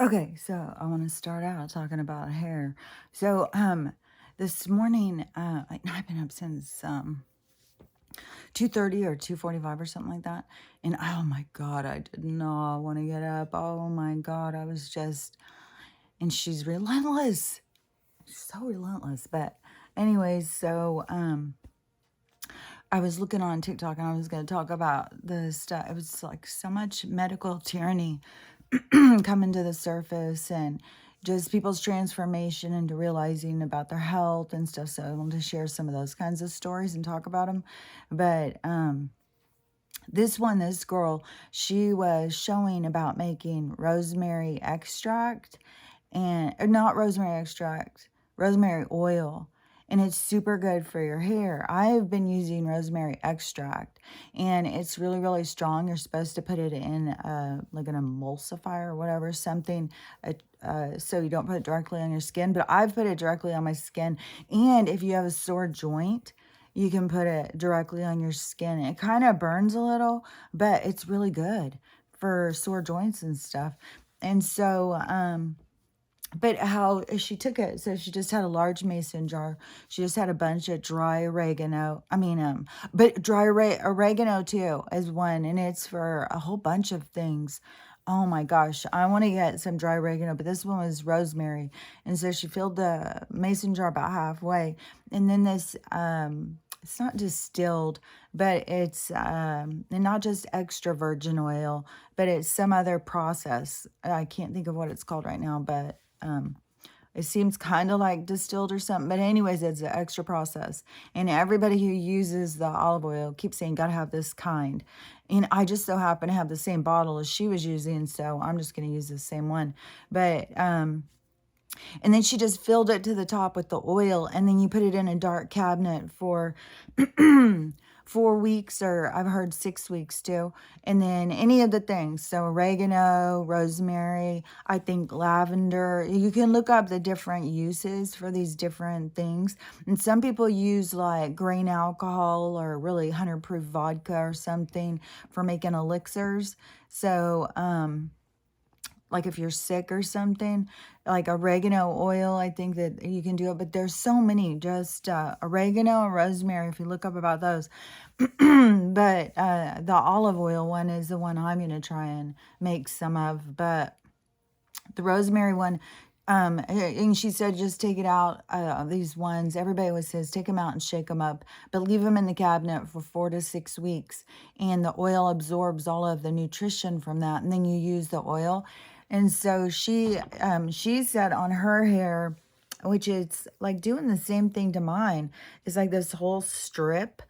Okay, so I want to start out talking about hair. So, this morning, I've been up since 2:30 or 2:45 or something like that. And oh my God, I did not want to get up. Oh my God, I was just, and she's relentless. She's so relentless. But anyways, so I was looking on TikTok and I was going to talk about the stuff. It was like so much medical tyranny coming to the surface and just people's transformation into realizing about their health and stuff. So I wanted to share some of those kinds of stories and talk about them. But this girl, she was showing about making rosemary extract and not rosemary extract, rosemary oil. And it's super good for your hair. I've been using rosemary extract and it's really, really strong. You're supposed to put it in like an emulsifier or whatever, something so you don't put it directly on your skin. But I've put it directly on my skin. And if you have a sore joint, you can put it directly on your skin. It kind of burns a little, but it's really good for sore joints and stuff. And so, but how she took it, so she just had a large mason jar. She just had a bunch of dry oregano. But oregano too is one, and it's for a whole bunch of things. Oh my gosh, I want to get some dry oregano, but this one was rosemary. And so she filled the mason jar about halfway. And then this, it's not distilled, but it's and not just extra virgin oil, but it's some other process. I can't think of what it's called right now, but it seems kind of like distilled or something. But anyways, it's an extra process. And everybody who uses the olive oil keeps saying, gotta have this kind. And I just so happen to have the same bottle as she was using, so I'm just going to use the same one. But and then she just filled it to the top with the oil, and then you put it in a dark cabinet for 4 weeks, or I've heard 6 weeks too. And then any of the things. So oregano, rosemary, I think lavender. You can look up the different uses for these different things. And some people use like grain alcohol or really 100 proof vodka or something for making elixirs. So, like if you're sick or something, like oregano oil, I think that you can do it. But there's so many, just oregano and rosemary, if you look up about those. But the olive oil one is the one I'm going to try and make some of. But the rosemary one, and she said, just take it out, these ones. Everybody always says, take them out and shake them up, but leave them in the cabinet for 4 to 6 weeks. And the oil absorbs all of the nutrition from that. And then you use the oil. And so she said on her hair, which is like doing the same thing to mine, is like this whole strip.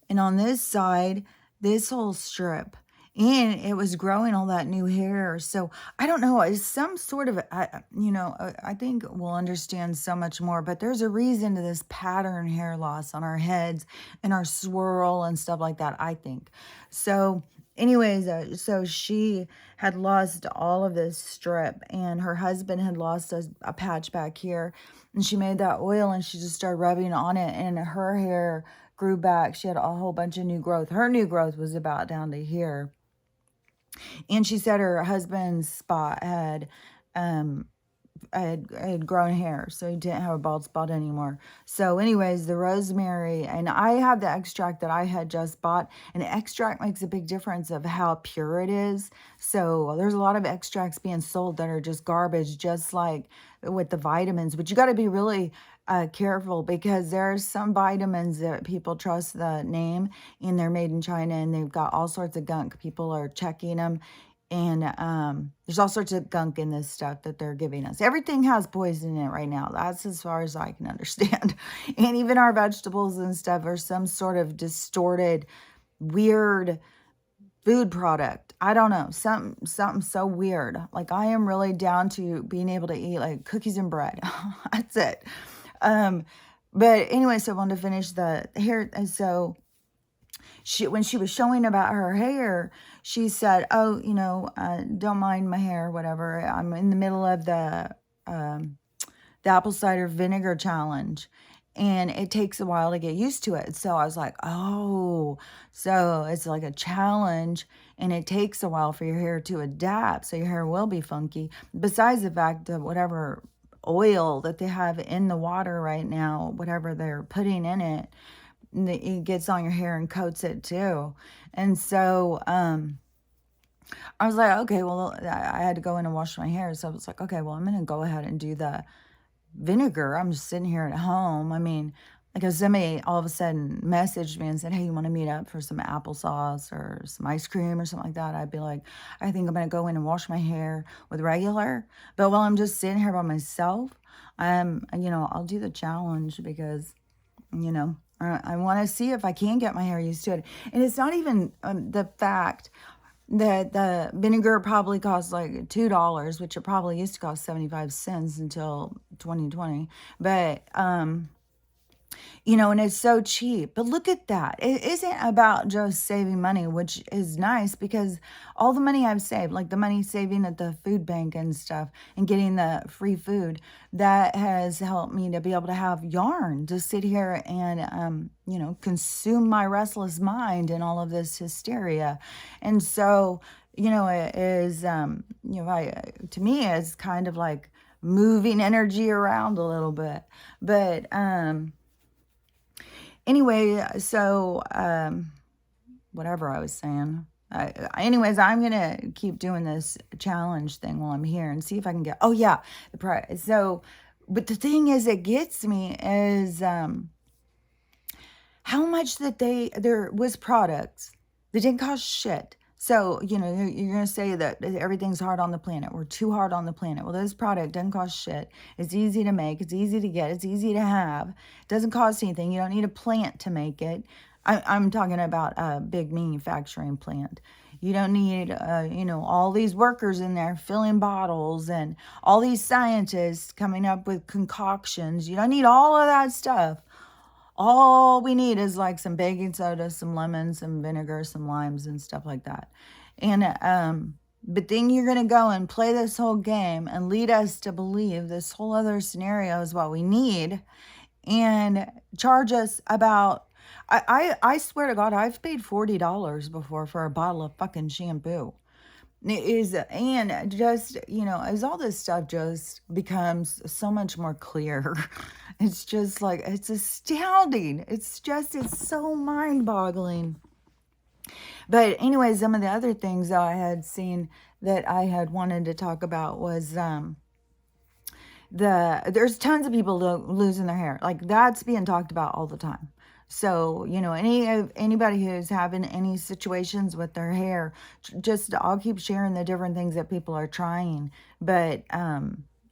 And on this side, this whole strip. And it was growing all that new hair. So I don't know. It's some sort of, I think we'll understand so much more. But there's a reason to this pattern hair loss on our heads and our swirl and stuff like that, I think. So anyways, so she had lost all of this strip, and her husband had lost a patch back here, and she made that oil and she just started rubbing on it, and her hair grew back. She had a whole bunch of new growth. Her new growth was about down to here. And she said her husband's spot um had grown hair, so he didn't have a bald spot anymore. So anyways, the rosemary, and I have the extract that I had just bought, and the extract makes a big difference of how pure it is. So there's a lot of extracts being sold that are just garbage, just like with the vitamins. But you got to be really careful, because there are some vitamins that people trust the name, and they're made in China, and they've got all sorts of gunk. People are checking them, and there's all sorts of gunk in this stuff that they're giving us. Everything has poison in it right now. That's as far as I can understand. And even our vegetables and stuff are some sort of distorted, weird food product. I don't know. Something so weird. Like, I am really down to being able to eat like cookies and bread. That's it. Um, but anyway, so I wanted to finish the hair. And so when she was showing about her hair, she said, oh, don't mind my hair, whatever. I'm in the middle of the apple cider vinegar challenge. and it takes a while to get used to it. So I was like, oh, so it's like a challenge, and it takes a while for your hair to adapt. So your hair will be funky. Besides the fact that whatever oil that they have in the water right now, whatever they're putting in it, it gets on your hair and coats it too. And so I was like, okay, well, I had to go in and wash my hair. So I was like, okay, well, I'm going to go ahead and do the vinegar. I'm just sitting here at home. I mean, like if somebody all of a sudden messaged me and said, hey, you want to meet up for some applesauce or some ice cream or something like that, I'd be like, I think I'm going to go in and wash my hair with regular. But while I'm just sitting here by myself, I'll do the challenge because, I want to see if I can get my hair used to it. And it's not even the fact that the vinegar probably costs like $2, which it probably used to cost 75 cents until 2020. But and it's so cheap. But look at that. It isn't about just saving money, which is nice because all the money I've saved, like the money saving at the food bank and stuff and getting the free food, that has helped me to be able to have yarn to sit here and, consume my restless mind and all of this hysteria. And so, it is, to me, it's kind of like moving energy around a little bit. But, anyway, so whatever I was saying. Anyways, I'm going to keep doing this challenge thing while I'm here and see if I can get, oh yeah, the price. So, but the thing is, it gets me is how much that there was products that didn't cost shit. So, you're going to say that everything's hard on the planet. We're too hard on the planet. Well, this product doesn't cost shit. It's easy to make. It's easy to get. It's easy to have. It doesn't cost anything. You don't need a plant to make it. I'm talking about a big manufacturing plant. You don't need, all these workers in there filling bottles and all these scientists coming up with concoctions. You don't need all of that stuff. All we need is like some baking soda, some lemons, some vinegar, some limes and stuff like that. And but then you're going to go and play this whole game and lead us to believe this whole other scenario is what we need and charge us about, I swear to God, I've paid $40 before for a bottle of fucking shampoo. And just, as all this stuff just becomes so much more clear, it's just like, it's astounding. It's so mind-boggling. But anyway, some of the other things that I had seen that I had wanted to talk about was there's tons of people losing their hair. Like that's being talked about all the time. So, anybody who's having any situations with their hair, just I'll keep sharing the different things that people are trying. But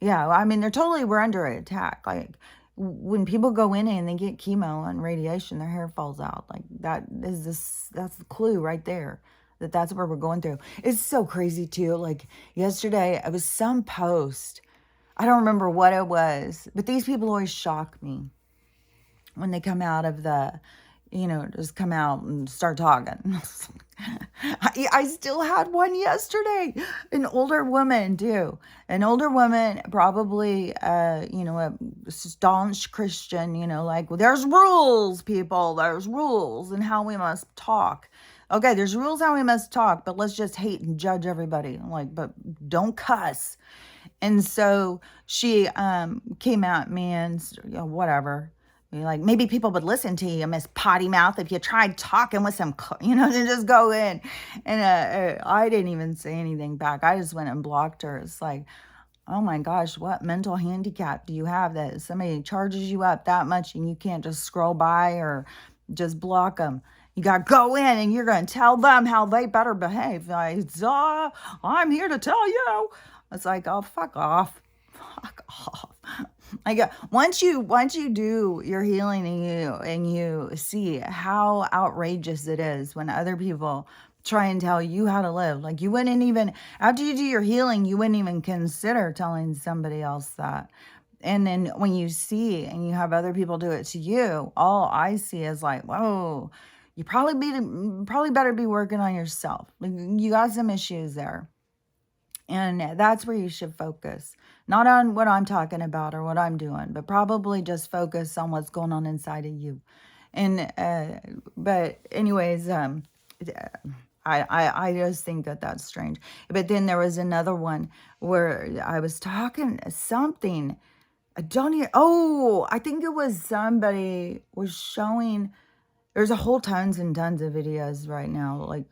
yeah, I mean, we're under attack. Like when people go in and they get chemo and radiation, their hair falls out. Like that's the clue right there. That's where we're going through. It's so crazy too. Like yesterday, it was some post. I don't remember what it was, but these people always shock me when they come out of just come out and start talking. I still had one yesterday, an older woman too. An older woman, probably, a staunch Christian, like, well, there's rules, people, there's rules and how we must talk. Okay, there's rules how we must talk, but let's just hate and judge everybody. Like, but don't cuss. And so she came at me and whatever. Like maybe people would listen to you, Miss Potty Mouth, if you tried talking with some, to just go in. And I didn't even say anything back. I just went and blocked her. It's like, oh my gosh, what mental handicap do you have that somebody charges you up that much and you can't just scroll by or just block them? You got to go in and you're going to tell them how they better behave. Like, I'm here to tell you. It's like, oh, fuck off. Fuck off. Like once you do your healing and you see how outrageous it is when other people try and tell you how to live, like you wouldn't even, after you do your healing, you wouldn't even consider telling somebody else that. And then when you see and you have other people do it to you, all I see is like, whoa, you probably better be working on yourself. Like you got some issues there. And that's where you should focus. Not on what I'm talking about or what I'm doing, but probably just focus on what's going on inside of you. And but anyways, I just think that that's strange. But then there was another one where I was talking something. I don't even, oh, I think it was somebody was showing, there's a whole tons and tons of videos right now. Like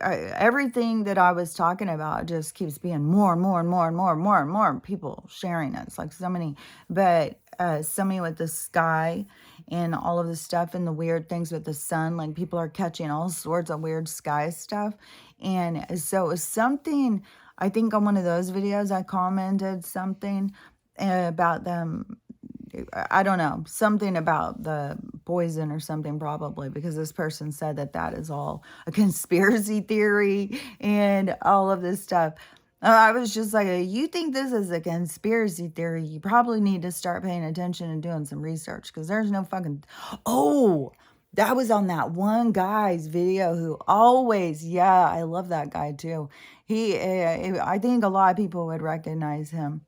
everything that I was talking about just keeps being more and more and more and more and more and more people sharing it. It's like so many, but somebody with the sky and all of the stuff and the weird things with the sun, like people are catching all sorts of weird sky stuff. And so it was something, I think on one of those videos, I commented something about them. I don't know, something about the poison or something probably, because this person said that that is all a conspiracy theory and all of this stuff. I was just like, you think this is a conspiracy theory? You probably need to start paying attention and doing some research, because there's no fucking. Oh, that was on that one guy's video who always, yeah, I love that guy too. I think a lot of people would recognize him.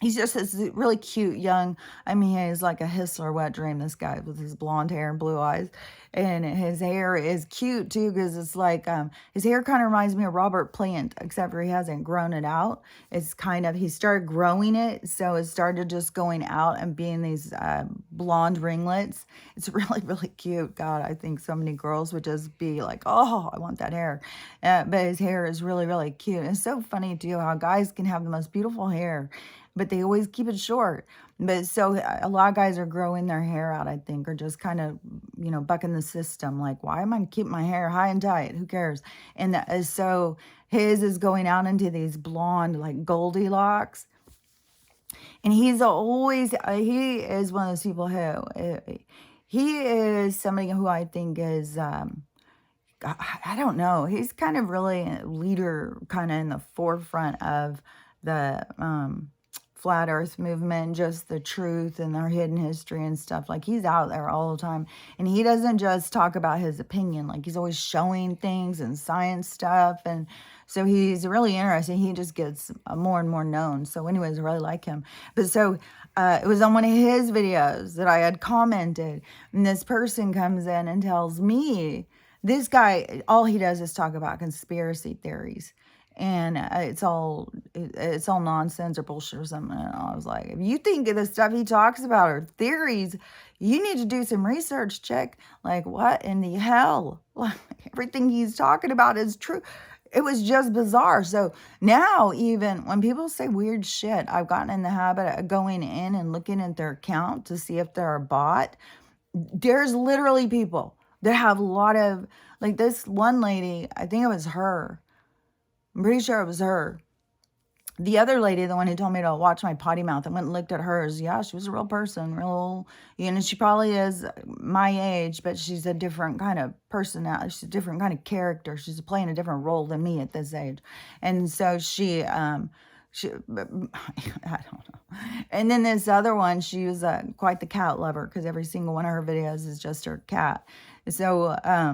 He's just this really cute young, I mean, he's like a Histler wet dream, this guy with his blonde hair and blue eyes. And his hair is cute too, because it's like, his hair kind of reminds me of Robert Plant, except for he hasn't grown it out. It's kind of, he started growing it, so it started just going out and being these blonde ringlets. It's really, really cute. God, I think so many girls would just be like, oh, I want that hair. But his hair is really, really cute. And it's so funny too how guys can have the most beautiful hair, but they always keep it short. But so a lot of guys are growing their hair out, I think, or just kind of, bucking the system. Like, why am I keeping my hair high and tight? Who cares? And so his is going out into these blonde, like Goldilocks. And he's always, he is one of those people who, he is somebody who I think is, I don't know. He's kind of really a leader, kind of in the forefront of the flat earth movement, just the truth and our hidden history and stuff. Like, he's out there all the time, and he doesn't just talk about his opinion. Like, he's always showing things and science stuff, and so he's really interesting. He just gets more and more known. So anyways, I really like him. But so it was on one of his videos that I had commented, and this person comes in and tells me, this guy, all he does is talk about conspiracy theories, and it's all nonsense or bullshit or something. And I was like, if you think the stuff he talks about are theories, you need to do some research, chick. Like, what in the hell? Like, everything he's talking about is true. It was just bizarre. So now, even when people say weird shit, I've gotten in the habit of going in and looking at their account to see if they're a bot. There's literally people that have a lot of, like this one lady, I think it was her. I'm pretty sure it was her. The other lady, the one who told me to watch my potty mouth, I went and looked at hers. Yeah, she was a real person, she probably is my age, but she's a different kind of personality. She's a different kind of character. She's playing a different role than me at this age. And so she, I don't know. And then this other one, she was quite the cat lover, because every single one of her videos is just her cat. So, I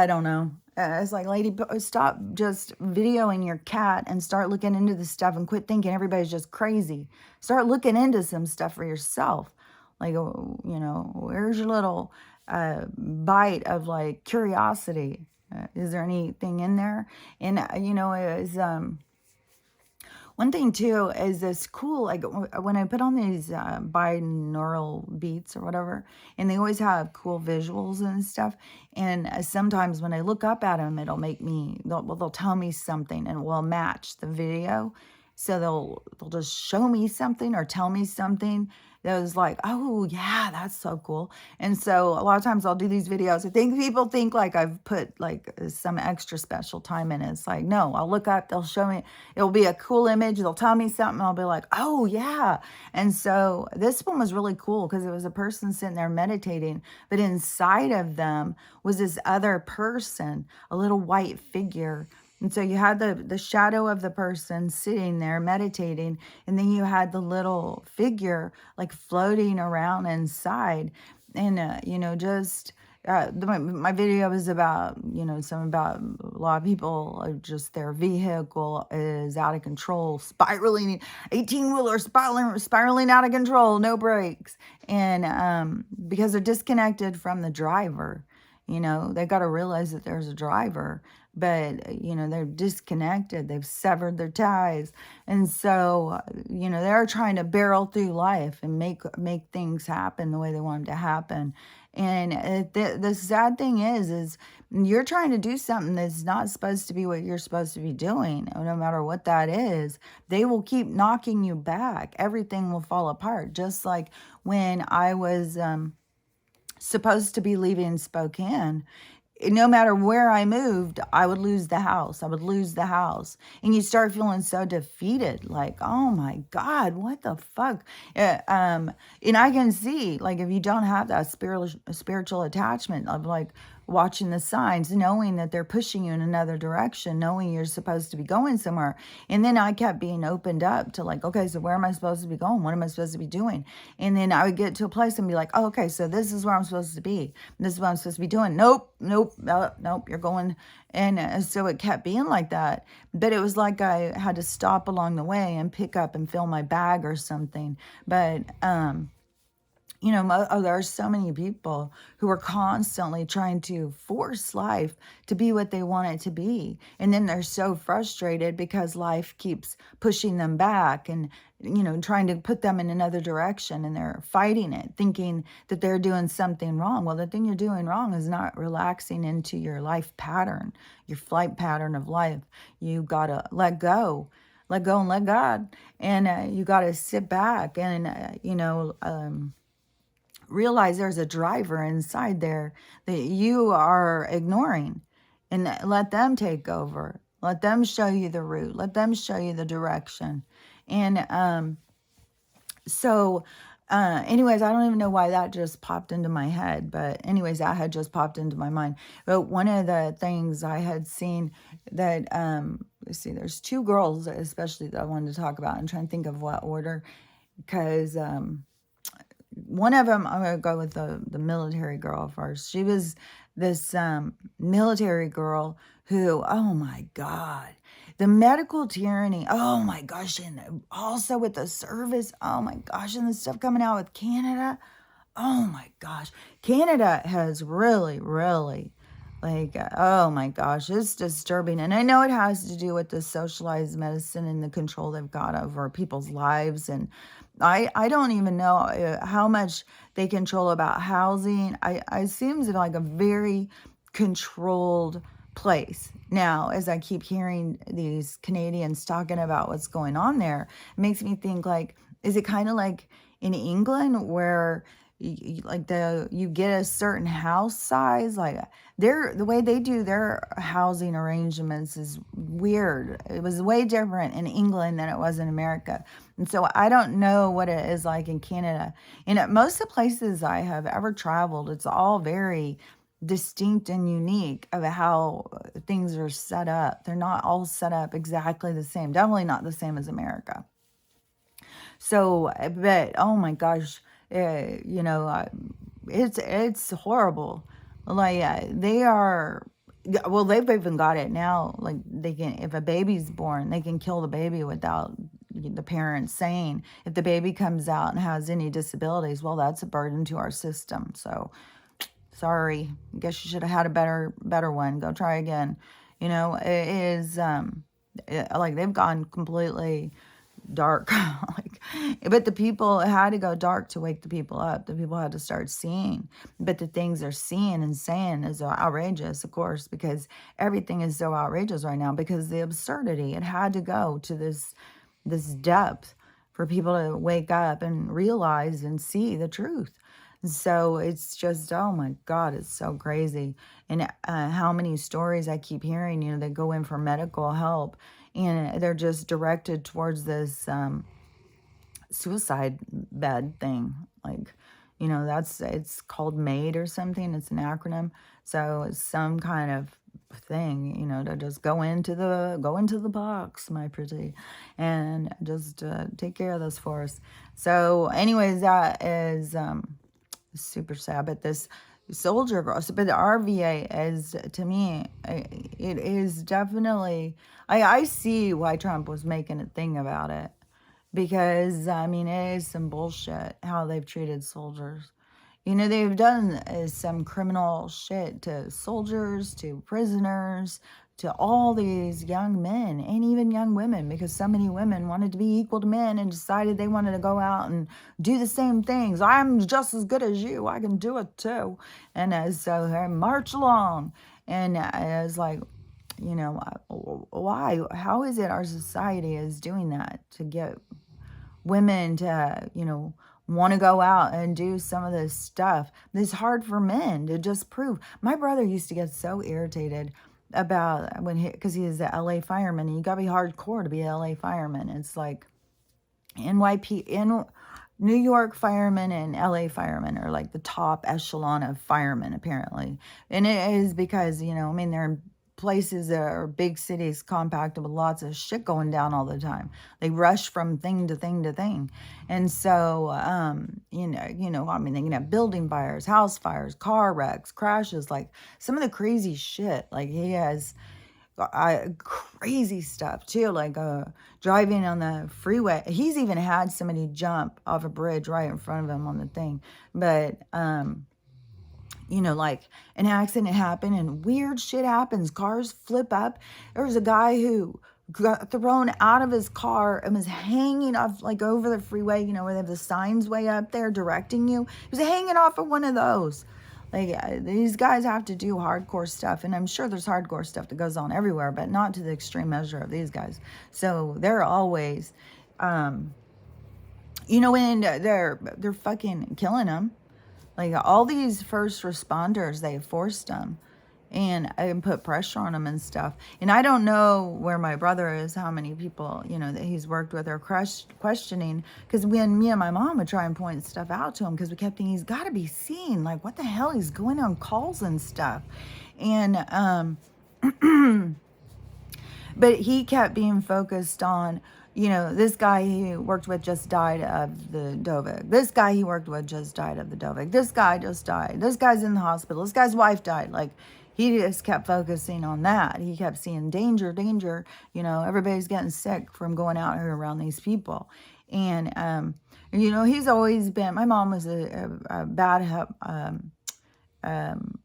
don't know. It's like, lady, stop just videoing your cat and start looking into the stuff, and quit thinking everybody's just crazy. Start looking into some stuff for yourself. Like, where's your little bite of like curiosity? Is there anything in there? And, it was, one thing too is this cool, like when I put on these binaural beats or whatever, and they always have cool visuals and stuff. And sometimes when I look up at them, it'll make me, they'll tell me something and will match the video. So they'll just show me something or tell me something that was like, oh yeah, that's so cool. And so a lot of times I'll do these videos. I think people think like I've put like some extra special time in it. It's like, no, I'll look up, they'll show me, it'll be a cool image, they'll tell me something, I'll be like, oh yeah. And so this one was really cool because it was a person sitting there meditating, but inside of them was this other person, a little white figure. And so you had the shadow of the person sitting there meditating, and then you had the little figure like floating around inside. And, my video is about, some about a lot of people are just their vehicle is out of control, spiraling, 18-wheeler spiraling out of control, no brakes. And because they're disconnected from the driver, they got to realize that there's a driver, but they're disconnected, they've severed their ties. And so they're trying to barrel through life and make things happen the way they want them to happen. And the sad thing is you're trying to do something that's not supposed to be what you're supposed to be doing. No matter what that is, they will keep knocking you back. Everything will fall apart. Just like when I was supposed to be leaving Spokane, no matter where I moved, I would lose the house. I would lose the house. And you start feeling so defeated, like, oh my God, what the fuck? And I can see, like, if you don't have that spiritual attachment of like watching the signs, knowing that they're pushing you in another direction, knowing you're supposed to be going somewhere. And then I kept being opened up to like, okay, so where am I supposed to be going? What am I supposed to be doing? And then I would get to a place and be like, oh, okay, so this is where I'm supposed to be. This is what I'm supposed to be doing. Nope, you're going. And so it kept being like that. But it was like I had to stop along the way and pick up and fill my bag or something. But, there are so many people who are constantly trying to force life to be what they want it to be. And then they're so frustrated because life keeps pushing them back and, trying to put them in another direction, and they're fighting it, thinking that they're doing something wrong. Well, the thing you're doing wrong is not relaxing into your life pattern, your flight pattern of life. You got to let go and let God. And you got to sit back and, realize there's a driver inside there that you are ignoring, and let them take over. Let them show you the route. Let them show you the direction. And anyways, I don't even know why that just popped into my head. But anyways, that had just popped into my mind. But one of the things I had seen that, let's see, there's two girls especially that I wanted to talk about. I'm trying to think of what order, because one of them, I'm going to go with the military girl first. She was this military girl who, oh my God, the medical tyranny, oh my gosh, and also with the service, oh my gosh, and the stuff coming out with Canada, oh my gosh. Canada has really, really, like, oh my gosh, it's disturbing. And I know it has to do with the socialized medicine and the control they've got over people's lives. And I don't even know how much they control about housing. It seems like a very controlled place. Now, as I keep hearing these Canadians talking about what's going on there, it makes me think, like, is it kind of like in England where you get a certain house size? Like, the way they do their housing arrangements is weird. It was way different in England than it was in America. And so I don't know what it is like in Canada. And at most of the places I have ever traveled, it's all very distinct and unique of how things are set up. They're not all set up exactly the same. Definitely not the same as America. So, but oh my gosh, it's horrible. Like they are. Well, they've even got it now. Like they can, if a baby's born, they can kill the baby without the parents saying. If the baby comes out and has any disabilities, well, that's a burden to our system. So, sorry. I guess you should have had a better one. Go try again. It is like they've gone completely dark. Like, but the people had to go dark to wake the people up. The people had to start seeing. But the things they're seeing and saying is outrageous, of course, because everything is so outrageous right now, because the absurdity, it had to go to this depth for people to wake up and realize and see the truth. So it's just, oh my God, it's so crazy. And how many stories I keep hearing, they go in for medical help and they're just directed towards this suicide bed thing. Like, it's called MAID or something. It's an acronym. So it's some kind of thing, to just go into the box, my pretty, and just take care of this for us. So anyways, that is super sad. But this soldier girl. So, but the RVA is, to me, it is definitely, I see why Trump was making a thing about it. Because, I mean, it is some bullshit how they've treated soldiers. You know, they've done some criminal shit to soldiers, to prisoners, to all these young men and even young women, because so many women wanted to be equal to men and decided they wanted to go out and do the same things. I'm just as good as you. I can do it too. And so they march along. And I was like, you know, why? How is it our society is doing that to get women to, you know, want to go out and do some of this stuff? It's hard for men to just prove. My brother used to get so irritated about when because he is the LA fireman, and you gotta be hardcore to be an LA fireman. It's like NYP in New York firemen and LA firemen are like the top echelon of firemen, apparently. And it is because, you know, I mean, they're in places that are big cities, compacted with lots of shit going down all the time. They rush from thing to thing to thing. And so, I mean, they can have building fires, house fires, car wrecks, crashes, like some of the crazy shit. Like he has crazy stuff too, like driving on the freeway. He's even had somebody jump off a bridge right in front of him on the thing. But you know, like an accident happened and weird shit happens. Cars flip up. There was a guy who got thrown out of his car and was hanging off, like over the freeway, you know, where they have the signs way up there directing you. He was hanging off of one of those. Like, these guys have to do hardcore stuff, and I'm sure there's hardcore stuff that goes on everywhere, but not to the extreme measure of these guys. So they're always, you know, and they're fucking killing them. Like all these first responders, they forced them and put pressure on them and stuff. And I don't know where my brother is, how many people, you know, that he's worked with or questioning. Because when me and my mom would try and point stuff out to him, because we kept thinking he's got to be seen. Like, what the hell? He's going on calls and stuff. And, but he kept being focused on, you know, this guy he worked with just died of the Dovig. This guy he worked with just died of the Dovig. This guy just died. This guy's in the hospital. This guy's wife died. Like, he just kept focusing on that. He kept seeing danger, danger. You know, everybody's getting sick from going out here around these people. And, you know, he's always been, my mom was a bad,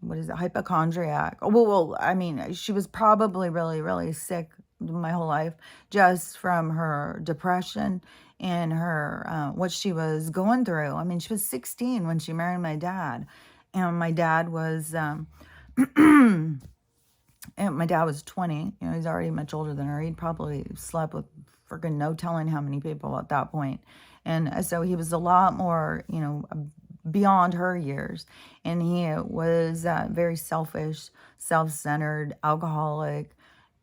what is it, hypochondriac. Well, I mean, she was probably really, really sick my whole life just from her depression and her what she was going through. I mean, she was 16 when she married my dad, and my dad was and my dad was 20. You know, he's already much older than her. He'd probably slept with freaking no telling how many people at that point. And so he was a lot more, you know, beyond her years. And he was very selfish, self-centered, alcoholic,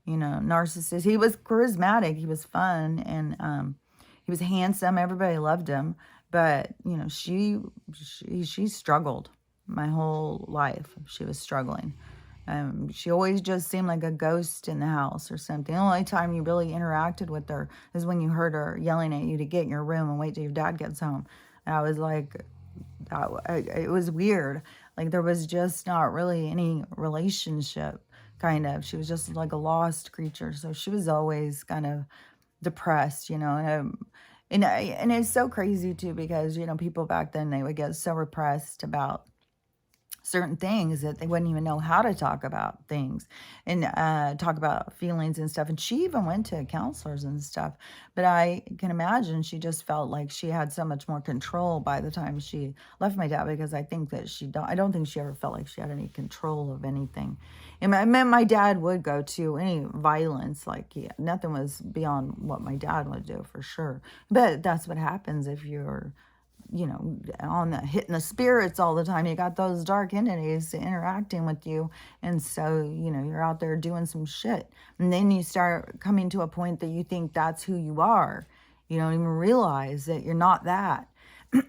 you know, narcissist. He was charismatic. He was fun, and he was handsome. Everybody loved him. But, you know, she struggled my whole life. She was struggling. She always just seemed like a ghost in the house or something. The only time you really interacted with her is when you heard her yelling at you to get in your room and wait till your dad gets home. I was like, it was weird. Like, there was just not really any relationship, kind of. She was just like a lost creature. So she was always kind of depressed, you know. And it's so crazy too, because, you know, people back then, they would get so repressed about certain things that they wouldn't even know how to talk about things and talk about feelings and stuff. And she even went to counselors and stuff. But I can imagine she just felt like she had so much more control by the time she left my dad, because I think that I don't think she ever felt like she had any control of anything. And my dad would go to any violence, like, yeah, nothing was beyond what my dad would do, for sure. But that's what happens if you're, you know, on the hitting the spirits all the time. You got those dark entities interacting with you, and so, you know, you're out there doing some shit, and then you start coming to a point that you think that's who you are. You don't even realize that you're not that.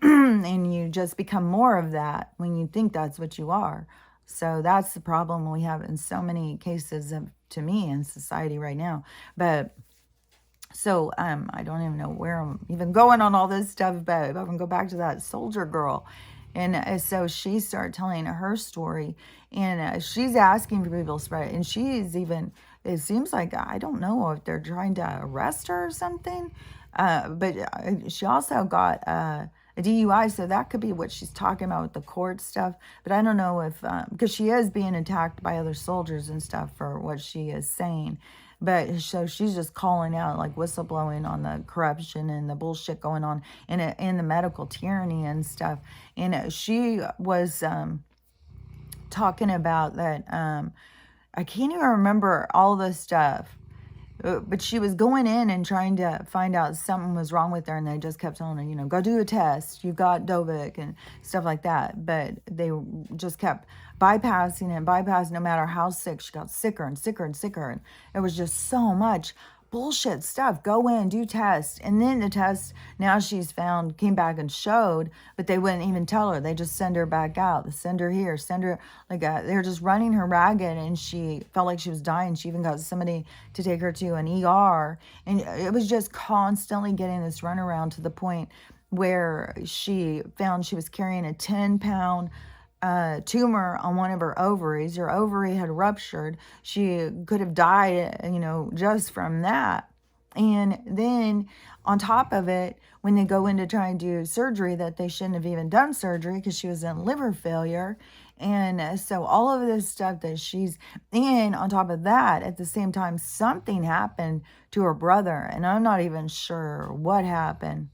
And you just become more of that when you think that's what you are. So that's the problem we have in so many cases to me, in society right now. But so I don't even know where I'm even going on all this stuff, but if I can go back to that soldier girl. And so she started telling her story, and she's asking for people to spread it. And she's even, it seems like, I don't know if they're trying to arrest her or something. But she also got a DUI, so that could be what she's talking about with the court stuff. But I don't know if, because she is being attacked by other soldiers and stuff for what she is saying. But so she's just calling out, like whistleblowing on the corruption and the bullshit going on in the medical tyranny and stuff. And she was talking about that. I can't even remember all the stuff, but she was going in and trying to find out something was wrong with her, and they just kept telling her, go do a test. You got Dovic and stuff like that. But they just kept bypassing no matter how sick. She got sicker and sicker and sicker, and it was just so much bullshit stuff. Go in, do tests, and then the test, now she's found, came back and showed, but they wouldn't even tell her. They just send her back out, send her here, send her, like, they're just running her ragged, and she felt like she was dying. She even got somebody to take her to an ER, and it was just constantly getting this runaround, to the point where she found she was carrying a 10-pound tumor on one of her ovaries. Her ovary had ruptured. She could have died, just from that. And then on top of it, when they go in to try and do surgery, that they shouldn't have even done surgery because she was in liver failure. And so all of this stuff that she's in, on top of that, at the same time, something happened to her brother. And I'm not even sure what happened.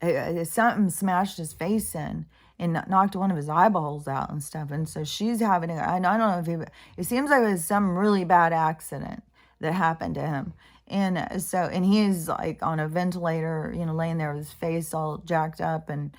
Something smashed his face in and knocked one of his eyeballs out and stuff. And so she's having, I don't know if it seems like it was some really bad accident that happened to him. And so, and he's like on a ventilator, laying there with his face all jacked up and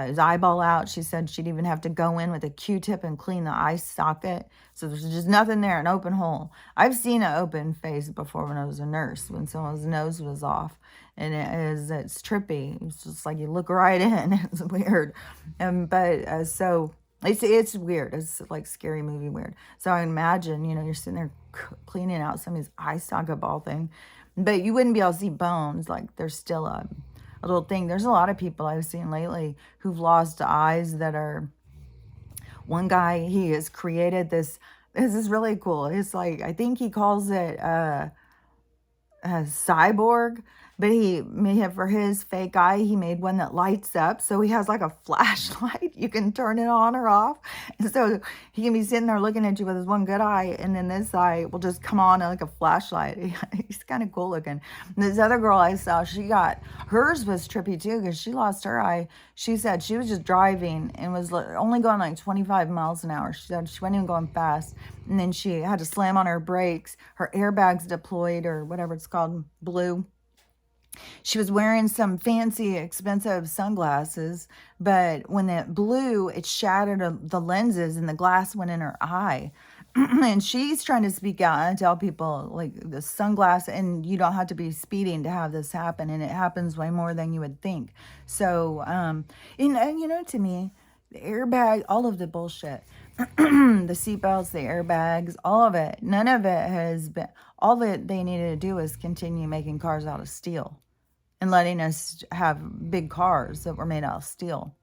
his eyeball out. She said she'd even have to go in with a Q-tip and clean the eye socket. So there's just nothing there, an open hole. I've seen an open face before when I was a nurse, when someone's nose was off. And it's trippy. It's just like you look right in. It's weird. But so it's weird. It's like scary movie weird. So I imagine, you're sitting there cleaning out somebody's eye socket ball thing, but you wouldn't be able to see bones. Like there's still a little thing. There's a lot of people I've seen lately who've lost eyes that are, one guy, he has created this is really cool. It's like, I think he calls it a cyborg, but he may have, for his fake eye, he made one that lights up. So he has like a flashlight. You can turn it on or off. And so he can be sitting there looking at you with his one good eye, and then this eye will just come on like a flashlight. He's kind of cool looking. And this other girl I saw, hers was trippy too, because she lost her eye. She said she was just driving and was only going like 25 miles an hour. She said she wasn't even going fast. And then she had to slam on her brakes. Her airbags deployed, or whatever it's called, blew. She was wearing some fancy, expensive sunglasses, but when it blew, it shattered the lenses and the glass went in her eye. And she's trying to speak out and tell people, like, the sunglass, and you don't have to be speeding to have this happen, and it happens way more than you would think. So, and to me, the airbag, all of the bullshit, the seatbelts, the airbags, all of it, none of it has been, all that they needed to do is continue making cars out of steel and letting us have big cars that were made out of steel.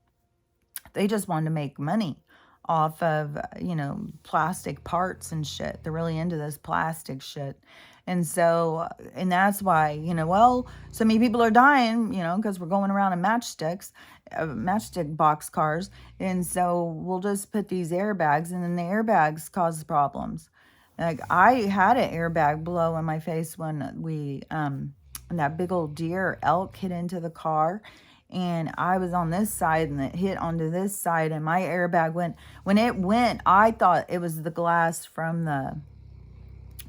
They just wanted to make money off of, plastic parts and shit. They're really into this plastic shit. And so, and that's why, so many people are dying, because we're going around in matchstick box cars. And so we'll just put these airbags, and then the airbags cause problems. Like, I had an airbag blow in my face when that big old deer elk hit into the car, and I was on this side and it hit onto this side, and my airbag went. When it went, I thought it was the glass from the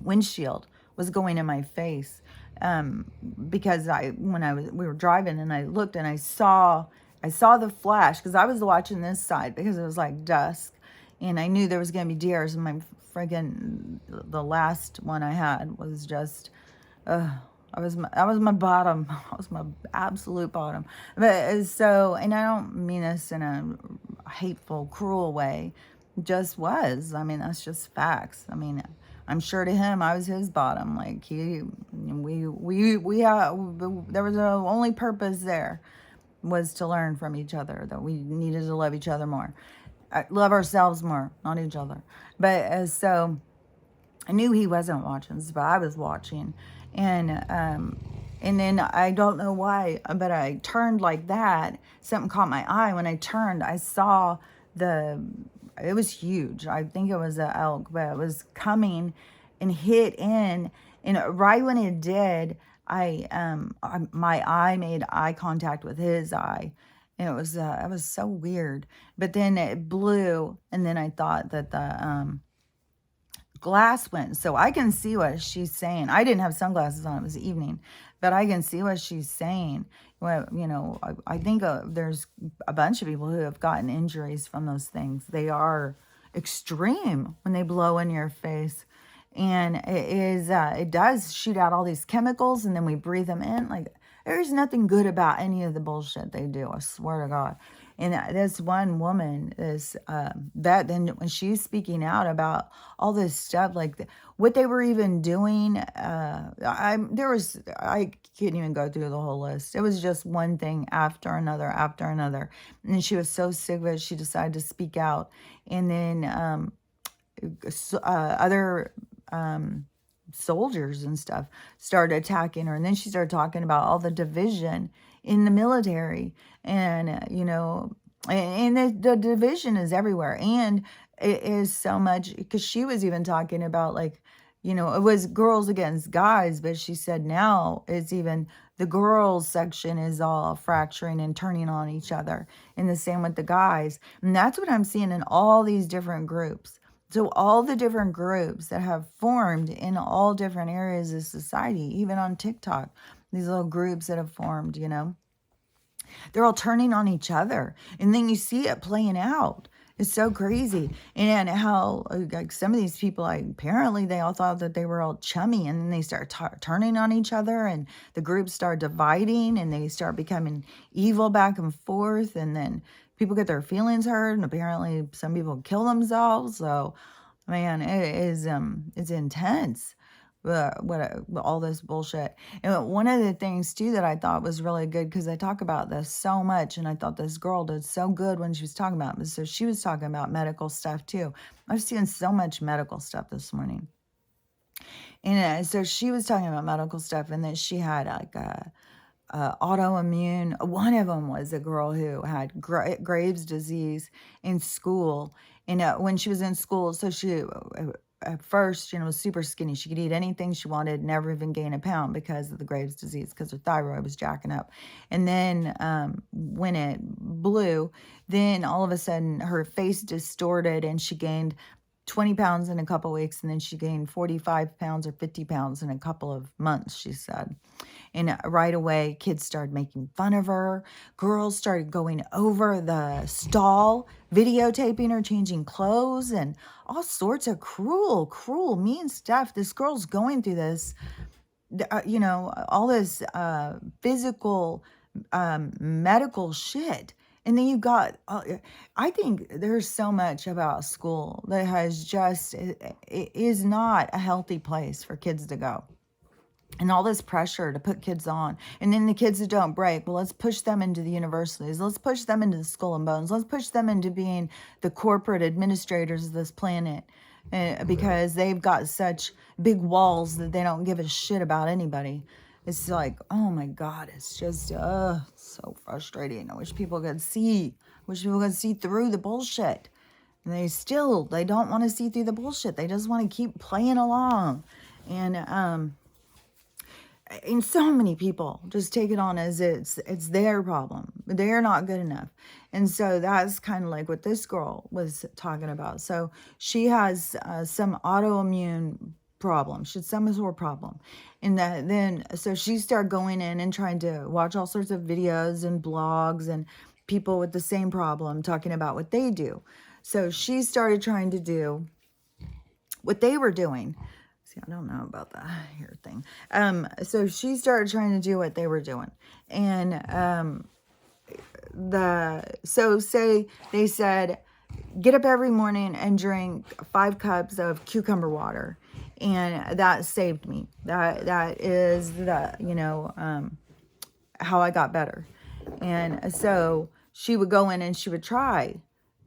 windshield was going in my face, because we were driving, and I looked and I saw the flash, because I was watching this side because it was like dusk, and I knew there was gonna be deers, and the last one I had was just I was my bottom. I was my absolute bottom. But so, and I don't mean this in a hateful, cruel way. Just was. I mean, that's just facts. I mean, I'm sure to him, I was his bottom. Like there was a only purpose there. was to learn from each other, that we needed to love each other more, love ourselves more, not each other. But so I knew he wasn't watching, but I was watching, and then I don't know why, but I turned like that. Something caught my eye. When I turned, I saw the. It was huge. I think it was an elk, but it was coming and hit in, and right when it did, my eye made eye contact with his eye. And it was so weird. But then it blew, and then I thought that the glass went. So I can see what she's saying. I didn't have sunglasses on. It was evening. But I can see what she's saying. Well, I think there's a bunch of people who have gotten injuries from those things. They are extreme when they blow in your face. And it does shoot out all these chemicals, and then we breathe them in. Like, there's nothing good about any of the bullshit they do. I swear to God. And this one woman is that then when she's speaking out about all this stuff, like what they were even doing, I couldn't even go through the whole list. It was just one thing after another, and she was so sick of it. She decided to speak out, and then other soldiers and stuff started attacking her, and then she started talking about all the division in the military, and and the division is everywhere, and it is so much, because she was even talking about, like, it was girls against guys, but she said now it's even the girls section is all fracturing and turning on each other, and the same with the guys. And that's what I'm seeing in all these different groups. So all the different groups that have formed in all different areas of society, even on TikTok, these little groups that have formed, they're all turning on each other. And then you see it playing out. It's so crazy. And how, like, some of these people, like, apparently they all thought that they were all chummy, and then they start turning on each other, and the groups start dividing, and they start becoming evil back and forth, and then people get their feelings hurt, and apparently some people kill themselves. So, man, it's intense. All this bullshit. And one of the things too that I thought was really good, because I talk about this so much, and I thought this girl did so good when she was talking about it. So she was talking about medical stuff too. I've seen so much medical stuff this morning. And so she was talking about medical stuff, and then she had like autoimmune. One of them was a girl who had Graves' disease in school. And when she was in school, so she at first, was super skinny. She could eat anything she wanted, never even gain a pound because of the Graves' disease, because her thyroid was jacking up. And then when it blew, then all of a sudden her face distorted, and she gained 20 pounds in a couple weeks, and then she gained 45 pounds or 50 pounds in a couple of months, she said. And right away, kids started making fun of her. Girls started going over the stall, videotaping her changing clothes, and all sorts of cruel, mean stuff. This girl's going through this, all this physical, medical shit. And then you got, I think there's so much about school that has just, it is not a healthy place for kids to go. And all this pressure to put kids on. And then the kids that don't break, well, let's push them into the universities. Let's push them into the Skull and Bones. Let's push them into being the corporate administrators of this planet. Because they've got such big walls that they don't give a shit about anybody. It's like, oh my God, it's just so frustrating. I wish people could see. Through the bullshit. And they don't want to see through the bullshit. They just want to keep playing along. And so many people just take it on as it's their problem. They're not good enough. And so that's kind of like what this girl was talking about. So she has some autoimmune problem. She had some sort of problem. And so she started going in and trying to watch all sorts of videos and blogs and people with the same problem talking about what they do. So she started trying to do what they were doing. See, I don't know about the hair thing. So she started trying to do what they were doing. And so say they said, get up every morning and drink 5 cups of cucumber water. And that saved me. That is how I got better. And so she would go in and she would try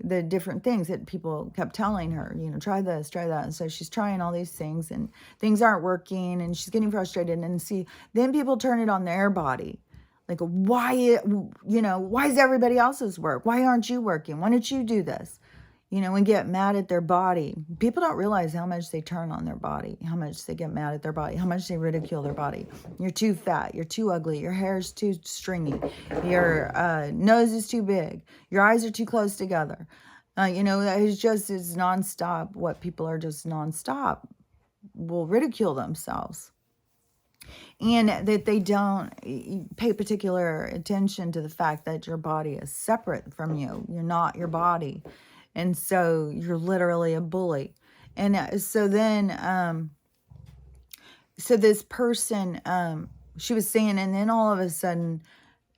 the different things that people kept telling her, try this, try that. And so she's trying all these things and things aren't working and she's getting frustrated. And see, then people turn it on their body. Like, why is everybody else's work? Why aren't you working? Why don't you do this? And get mad at their body. People don't realize how much they turn on their body, how much they get mad at their body, how much they ridicule their body. You're too fat. You're too ugly. Your hair is too stringy. Your nose is too big. Your eyes are too close together. It's nonstop. What people are just nonstop will ridicule themselves. And that they don't pay particular attention to the fact that your body is separate from you. You're not your body. And so you're literally a bully. And so then, so this person, she was saying, and then all of a sudden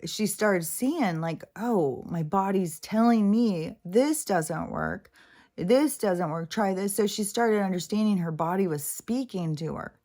she started seeing like, oh, my body's telling me this doesn't work. This doesn't work. Try this. So she started understanding her body was speaking to her.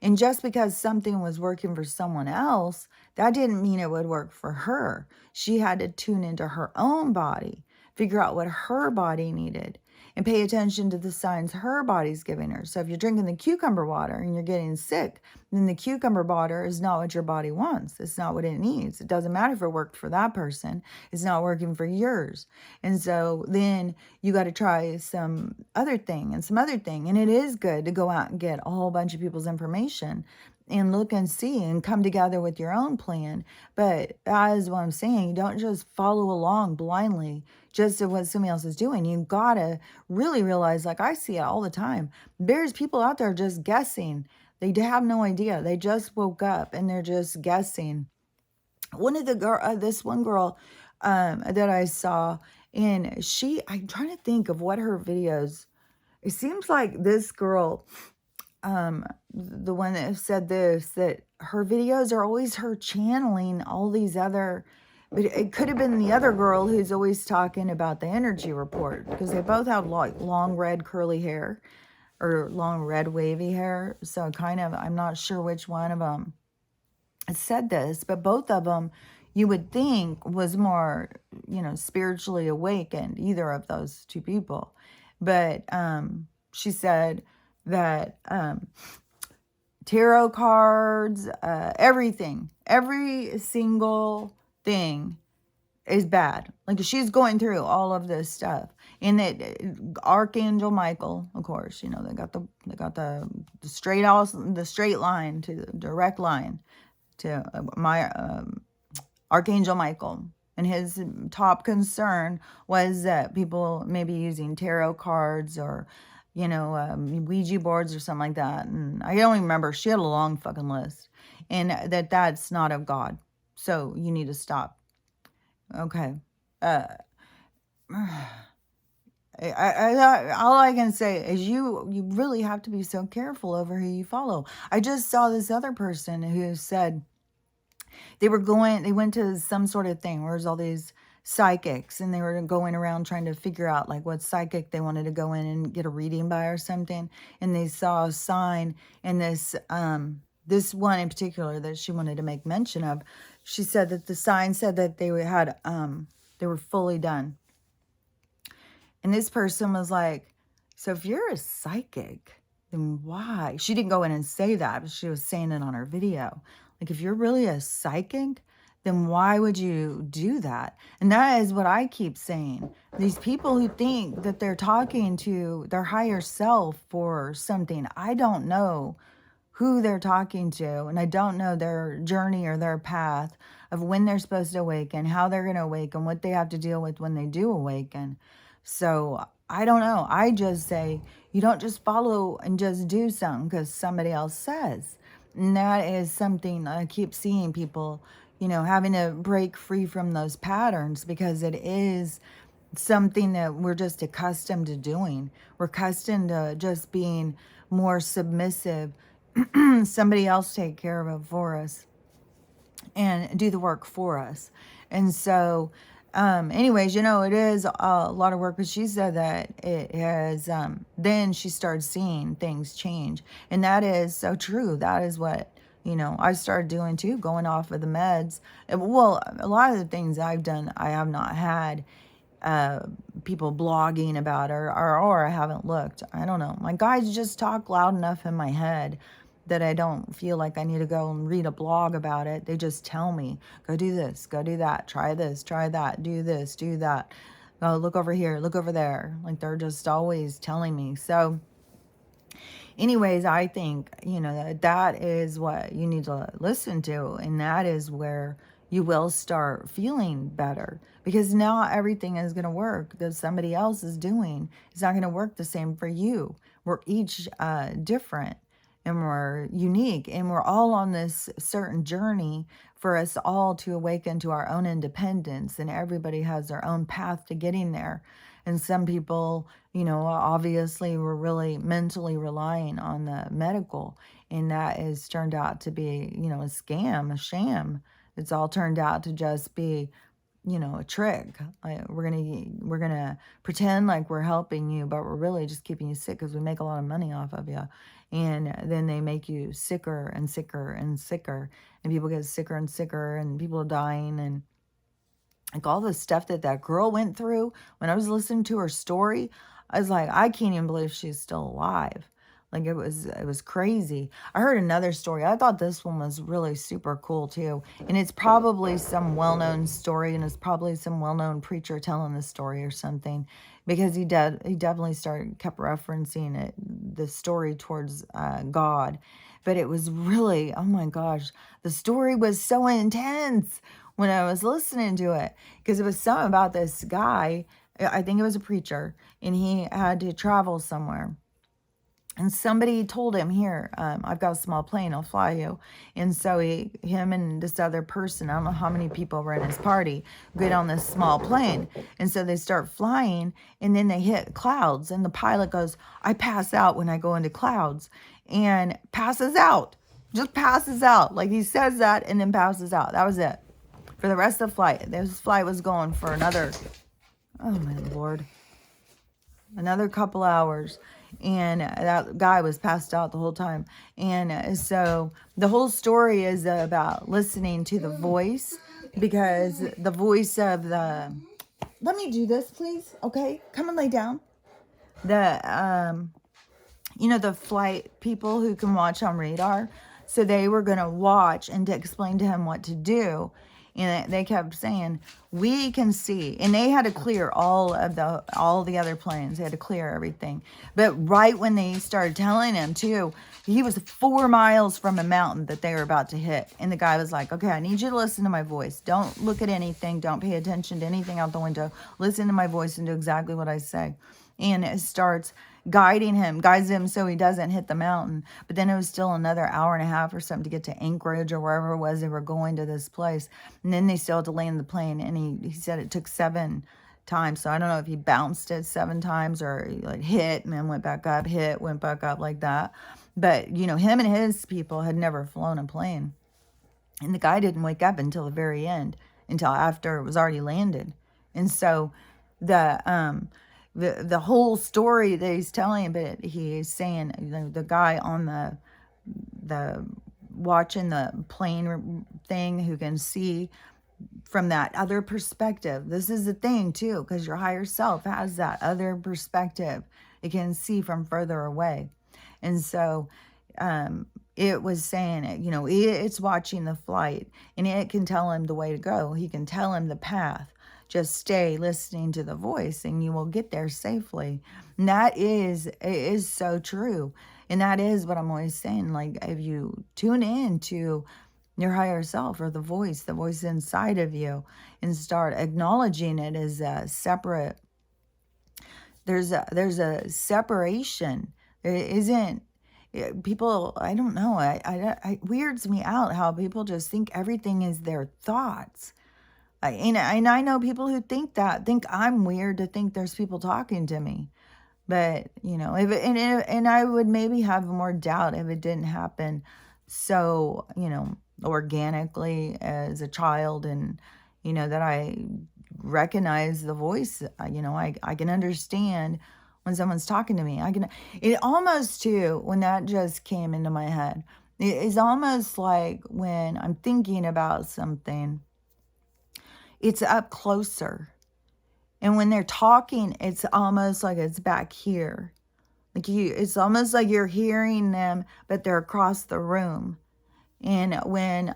And just because something was working for someone else, that didn't mean it would work for her. She had to tune into her own body, figure out what her body needed, and pay attention to the signs her body's giving her. So if you're drinking the cucumber water and you're getting sick, then the cucumber water is not what your body wants. It's not what it needs. It doesn't matter if it worked for that person. It's not working for yours. And so then you got to try some other thing and some other thing. And it is good to go out and get a whole bunch of people's information and look and see and come together with your own plan. But that is what I'm saying. You don't just follow along blindly just to what somebody else is doing. You gotta really realize, like I see it all the time, there's people out there just guessing. They have no idea. They just woke up and they're just guessing. This one girl that I saw, and I'm trying to think of what her videos, it seems like this girl, the one that said this, that her videos are always her channeling all these other, but it could have been the other girl who's always talking about the energy report, because they both have like long red curly hair or long red wavy hair. So I'm not sure which one of them said this, but both of them you would think was more, spiritually awakened, either of those two people. But she said that tarot cards, everything, every single thing is bad. Like she's going through all of this stuff. And that Archangel Michael, of course, they got the straight line to the direct line to my Archangel Michael. And his top concern was that people maybe using tarot cards or, Ouija boards or something like that. And I don't even remember. She had a long fucking list. And that's not of God. So you need to stop. Okay. All I can say is you really have to be so careful over who you follow. I just saw this other person who said they went to some sort of thing where there's all these psychics and they were going around trying to figure out like what psychic they wanted to go in and get a reading by or something. And they saw a sign, and this one in particular that she wanted to make mention of, she said that the sign said that they were fully done. And this person was like, so if you're a psychic, then why? She didn't go in and say that, but she was saying it on her video. Like, if you're really a psychic, then why would you do that? And that is what I keep saying. These people who think that they're talking to their higher self for something, I don't know who they're talking to, and I don't know their journey or their path of when they're supposed to awaken, how they're going to awaken, what they have to deal with when they do awaken. So I don't know. I just say you don't just follow and just do something because somebody else says. And that is something I keep seeing people, having to break free from those patterns, because it is something that we're just accustomed to doing. We're accustomed to just being more submissive. Somebody else take care of it for us and do the work for us. And so anyways, it is a lot of work, but she said that it has, then she started seeing things change. And that is so true. That is what, I started doing too, going off of the meds. Well, a lot of the things I've done, I have not had uh, people blogging about, or I haven't looked. I don't know. My guides just talk loud enough in my head that I don't feel like I need to go and read a blog about it. They just tell me, go do this, go do that, try this, try that, do this, do that. Oh, look over here, look over there. Like they're just always telling me. So anyways, I think, that is what you need to listen to. And that is where you will start feeling better, because now everything is going to work that somebody else is doing. It's not going to work the same for you. We're each different, and we're unique, and we're all on this certain journey for us all to awaken to our own independence. And everybody has their own path to getting there. And some people, obviously were really mentally relying on the medical, and that has turned out to be, a scam, a sham. It's all turned out to just be, a trick. We're gonna pretend like we're helping you, but we're really just keeping you sick because we make a lot of money off of you. And then they make you sicker and sicker and sicker, and people get sicker and sicker, and people are dying. And like all the stuff that girl went through, when I was listening to her story, I was like, I can't even believe she's still alive. Like it was crazy. I heard another story. I thought this one was really super cool too. And it's probably some well-known story, and it's probably some well-known preacher telling the story or something, because he definitely kept referencing the story towards God. But it was really, oh my gosh, the story was so intense when I was listening to it, because it was something about this guy. I think it was a preacher, and he had to travel somewhere. And somebody told him, here, I've got a small plane, I'll fly you. And so him and this other person, I don't know how many people were in his party, get on this small plane. And so they start flying, and then they hit clouds. And the pilot goes, I pass out when I go into clouds, and passes out. Just passes out. Like he says that and then passes out. That was it. For the rest of the flight. This flight was going for another, oh my Lord, another couple hours. And that guy was passed out the whole time. And so the whole story is about listening to the voice, because the voice of let me do this, please. Okay, come and lay down. The the flight people who can watch on radar. So they were going to watch and to explain to him what to do. And they kept saying, we can see. And they had to clear all the other planes. They had to clear everything. But right when they started telling him too, he was 4 miles from a mountain that they were about to hit. And the guy was like, okay, I need you to listen to my voice. Don't look at anything. Don't pay attention to anything out the window. Listen to my voice and do exactly what I say. And it starts guides him so he doesn't hit the mountain. But then it was still another hour and a half or something to get to Anchorage or wherever it was they were going to this place. And then they still had to land the plane. And he said it took 7 times. So I don't know if he bounced it 7 times or he like hit and then went back up, hit, went back up like that. But, him and his people had never flown a plane. And the guy didn't wake up until the very end, until after it was already landed. And so the whole story that he's telling, but he's saying, the guy on the watching the plane thing, who can see from that other perspective. This is the thing too, because your higher self has that other perspective. It can see from further away. And so it was saying, it's watching the flight, and it can tell him the way to go. He can tell him the path. Just stay listening to the voice and you will get there safely. And it is so true. And that is what I'm always saying. Like, if you tune in to your higher self, or the voice inside of you, and start acknowledging it as a separate, there's a separation. There isn't, people, I don't know, it weirds me out how people just think everything is their thoughts. And I know people who think I'm weird to think there's people talking to me. But, and I would maybe have more doubt if it didn't happen so, organically as a child, and, that I recognize the voice. I can understand when someone's talking to me. It almost too, when that just came into my head, It's almost like when I'm thinking about something, it's up closer. And when they're talking, it's almost like it's back here. Like it's almost like you're hearing them, but they're across the room. And when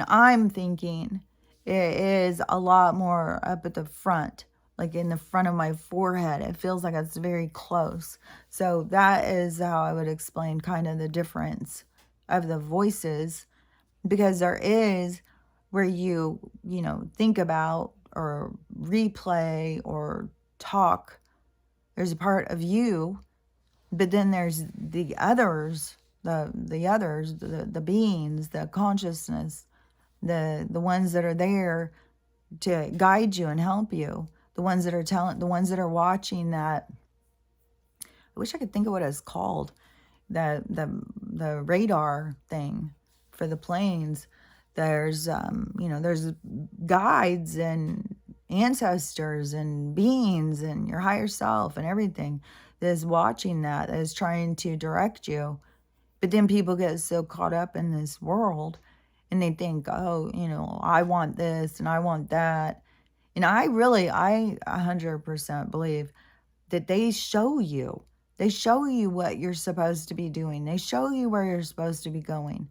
I'm thinking, it is a lot more up at the front, like in the front of my forehead. It feels like it's very close. So that is how I would explain kind of the difference of the voices, because there is where think about or replay or talk. There's a part of you, but then there's the others, the beings, the consciousness, the ones that are there to guide you and help you, the ones that are the ones that are watching that. I wish I could think of what it's called, the radar thing for the planes. There's guides and ancestors and beings and your higher self and everything that is watching, that is trying to direct you. But then people get so caught up in this world and they think, oh, I want this and I want that. And I 100% believe that they show you what you're supposed to be doing. They show you where you're supposed to be going.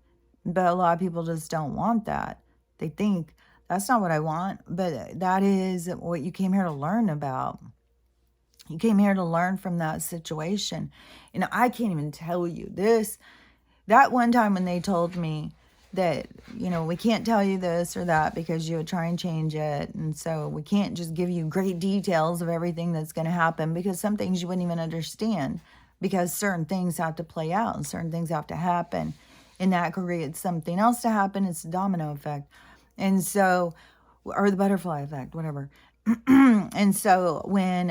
But a lot of people just don't want that. They think that's not what I want, but that is what you came here to learn about. You came here to learn from that situation. And I can't even tell you this. That one time when they told me that, we can't tell you this or that because you would try and change it. And so we can't just give you great details of everything that's going to happen, because some things you wouldn't even understand, because certain things have to play out and certain things have to happen. And that creates something else to happen. It's a domino effect. And so, or the butterfly effect, whatever. And so when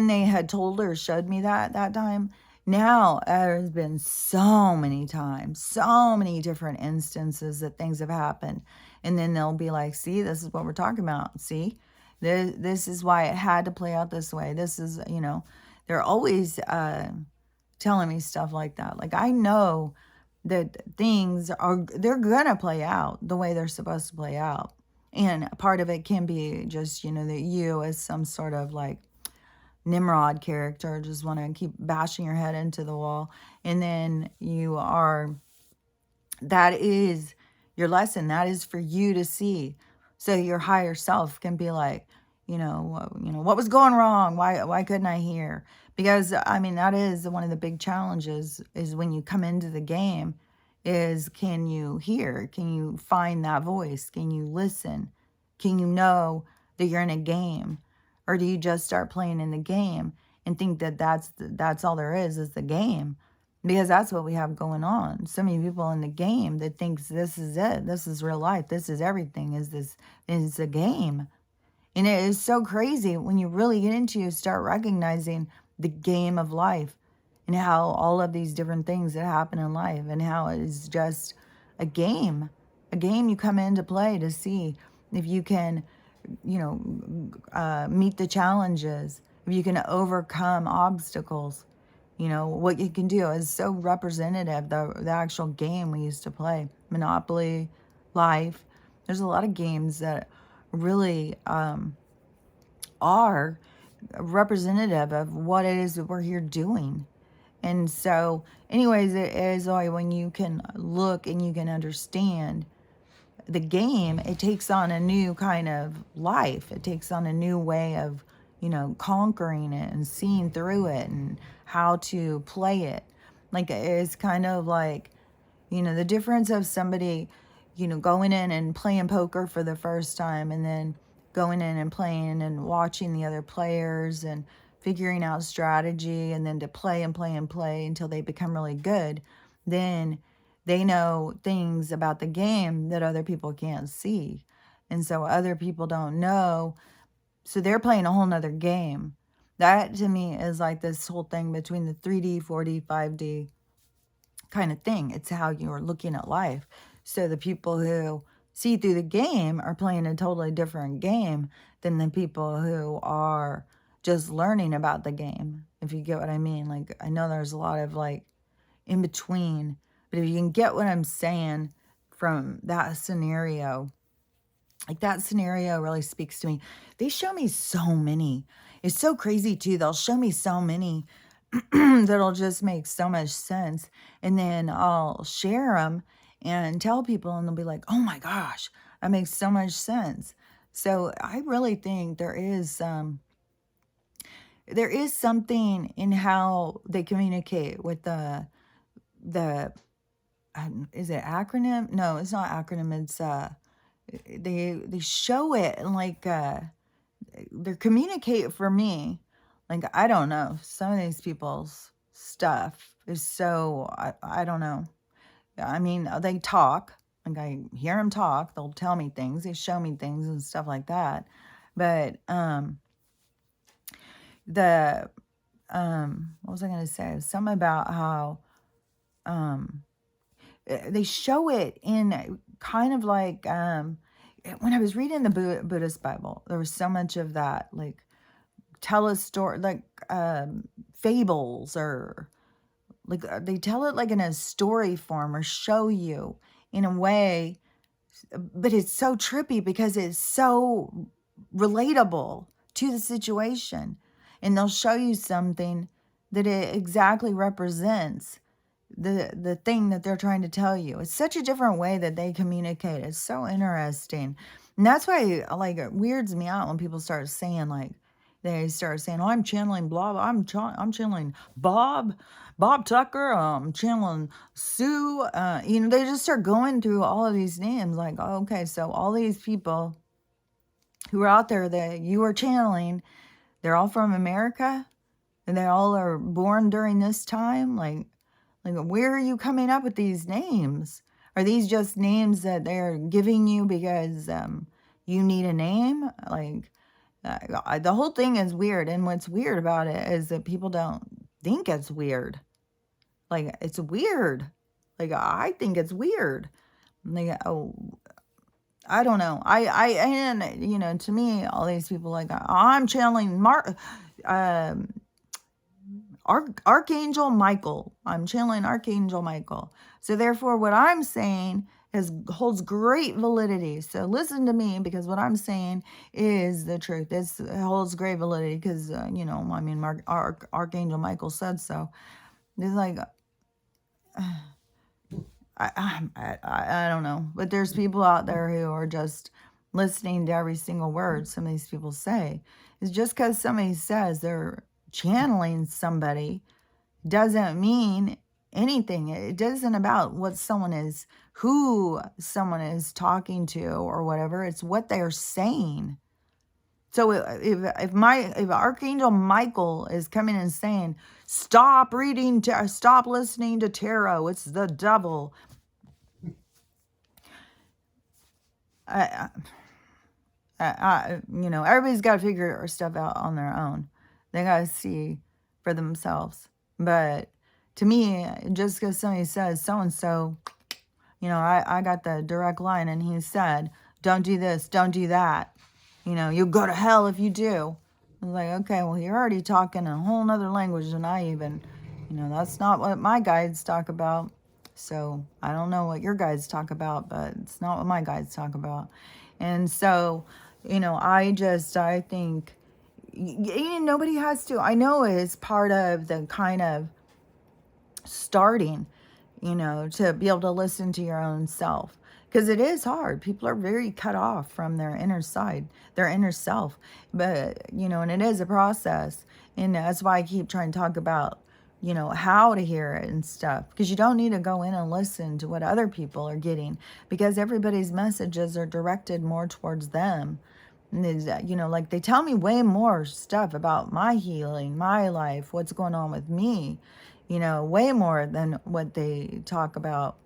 they had told her, showed me that time, now there's been so many times, so many different instances that things have happened. And then they'll be like, see, this is what we're talking about. See, this is why it had to play out this way. This is, they're always telling me stuff like that. Like, I know that they're going to play out the way they're supposed to play out. And part of it can be just, that you as some sort of like Nimrod character just want to keep bashing your head into the wall. And then that is your lesson. That is for you to see. So your higher self can be like, what was going wrong? Why couldn't I hear? Because I mean, that is one of the big challenges, is when you come into the game, is can you hear? Can you find that voice? Can you listen? Can you know that you're in a game? Or do you just start playing in the game and think that that's all there is the game? Because that's what we have going on. So many people in the game that thinks this is it. This is real life. This is everything. Is a game. And it is so crazy when you really get into it, start recognizing the game of life and how all of these different things that happen in life and how it is just a game. A game you come in to play to see if you can, meet the challenges, if you can overcome obstacles. What you can do is so representative. The actual game we used to play, Monopoly, Life. There's a lot of games that really are representative of what it is that we're here doing. And so, anyways, it is like when you can look and you can understand the game, it takes on a new kind of life. It takes on a new way of, conquering it and seeing through it and how to play it. Like, it's kind of like, the difference of somebody, going in and playing poker for the first time and then going in and playing and watching the other players and figuring out strategy, and then to play and play and play until they become really good. Then they know things about the game that other people can't see. And so other people don't know. So they're playing a whole nother game. That to me is like this whole thing between the 3D, 4D, 5D kind of thing. It's how you're looking at life. So the people who see through the game are playing a totally different game than the people who are just learning about the game, if you get what I mean. Like, I know there's a lot of like in between. But if you can get what I'm saying from that scenario, like that scenario really speaks to me. They show me so many. It's so crazy too. They'll show me so many that'll just make so much sense. And then I'll share them and tell people, and they'll be like, oh my gosh, that makes so much sense. So I really think there is something in how they communicate with the is it acronym? No, it's not acronym. It's they show it and like they communicate for me. Like I don't know, some of these people's stuff is so I don't know. I mean, they talk. Like I hear them talk. They'll tell me things. They show me things and stuff like that. But the what was I going to say? Something about how they show it in kind of like when I was reading the Buddhist Bible, there was so much of that, like tell a story, like fables, or like they tell it like in a story form or show you in a way, but it's so trippy because it's so relatable to the situation, and they'll show you something that it exactly represents the thing that they're trying to tell you. It's such a different way that they communicate. It's so interesting. And that's why like it weirds me out when people start saying like they start saying, "Oh, I'm channeling blah, blah. I'm channeling Bob Tucker, I'm channeling Sue." They just start going through all of these names like, oh, okay, so all these people who are out there that you are channeling, they're all from America and they all are born during this time. Like where are you coming up with these names? Are these just names that they're giving you because you need a name? Like, the whole thing is weird. And what's weird about it is that people don't think it's weird. Like, it's weird. Like, I think it's weird. Like, oh, I don't know. And to me, all these people like, I'm channeling Archangel Michael. I'm channeling Archangel Michael. So therefore, what I'm saying holds great validity. So listen to me, because what I'm saying is the truth. It holds great validity because, Archangel Michael said so. It's like, I don't know. But there's people out there who are just listening to every single word some of these people say. It's just because somebody says they're channeling somebody doesn't mean anything. It doesn't about who someone is talking to or whatever. It's what they're saying. So if Archangel Michael is coming and saying, stop listening to tarot, it's the devil. Everybody's got to figure stuff out on their own. They got to see for themselves. But to me, just because somebody says so-and-so, I got the direct line and he said, don't do this, don't do that. You'll go to hell if you do. I was like, okay, well, you're already talking a whole nother language than I even, that's not what my guides talk about. So I don't know what your guides talk about, but it's not what my guides talk about. And so, I think nobody has to. I know it's part of the kind of starting, to be able to listen to your own self. Because it is hard. People are very cut off from their inner side, their inner self. But, and it is a process. And that's why I keep trying to talk about, how to hear it and stuff. Because you don't need to go in and listen to what other people are getting. Because everybody's messages are directed more towards them. And like they tell me way more stuff about my healing, my life, what's going on with me. Way more than what they talk about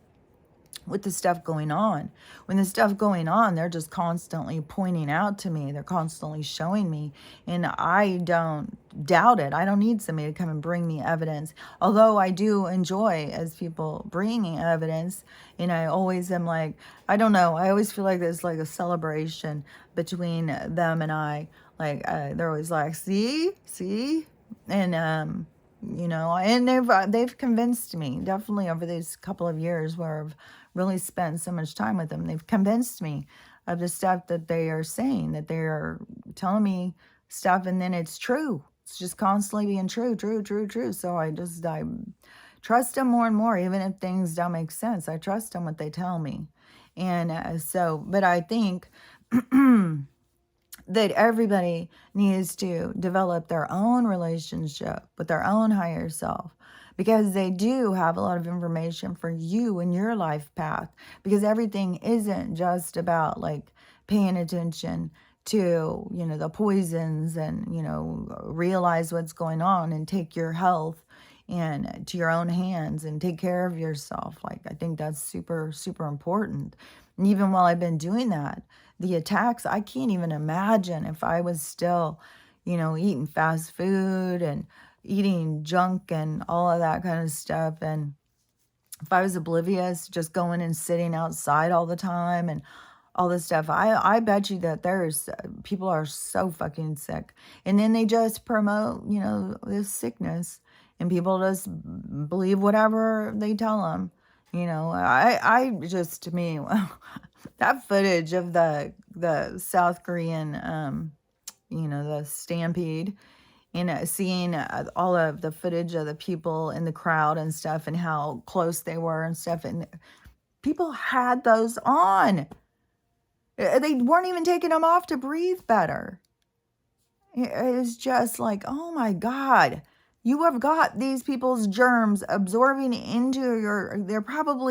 with the stuff going on. When the stuff going on, they're just constantly pointing out to me. They're constantly showing me. And I don't doubt it. I don't need somebody to come and bring me evidence. Although I do enjoy as people bringing evidence. And I always am like, I don't know. I always feel like there's like a celebration between them and I. Like, they're always like, see? And, and they've convinced me definitely over these couple of years where I've really spent so much time with them. They've convinced me of the stuff that they are saying, that they are telling me stuff, and then it's true. It's just constantly being true, true, true, true. So I trust them more and more, even if things don't make sense. I trust them what they tell me, and but I think that everybody needs to develop their own relationship with their own higher self, because they do have a lot of information for you in your life path, because everything isn't just about like paying attention to the poisons and realize what's going on and take your health and to your own hands and take care of yourself. Like, I think that's super super important. And even while I've been doing that, the attacks, I can't even imagine if I was still eating fast food and eating junk and all of that kind of stuff, and if I was oblivious, just going and sitting outside all the time and all this stuff. I bet you that there's people are so fucking sick, and then they just promote this sickness, and people just believe whatever they tell them. I just, to me, that footage of the South Korean the stampede, seeing all of the footage of the people in the crowd and stuff, and how close they were and stuff, and people had those on. They weren't even taking them off to breathe better. It's just like, oh my God, you have got these people's germs absorbing into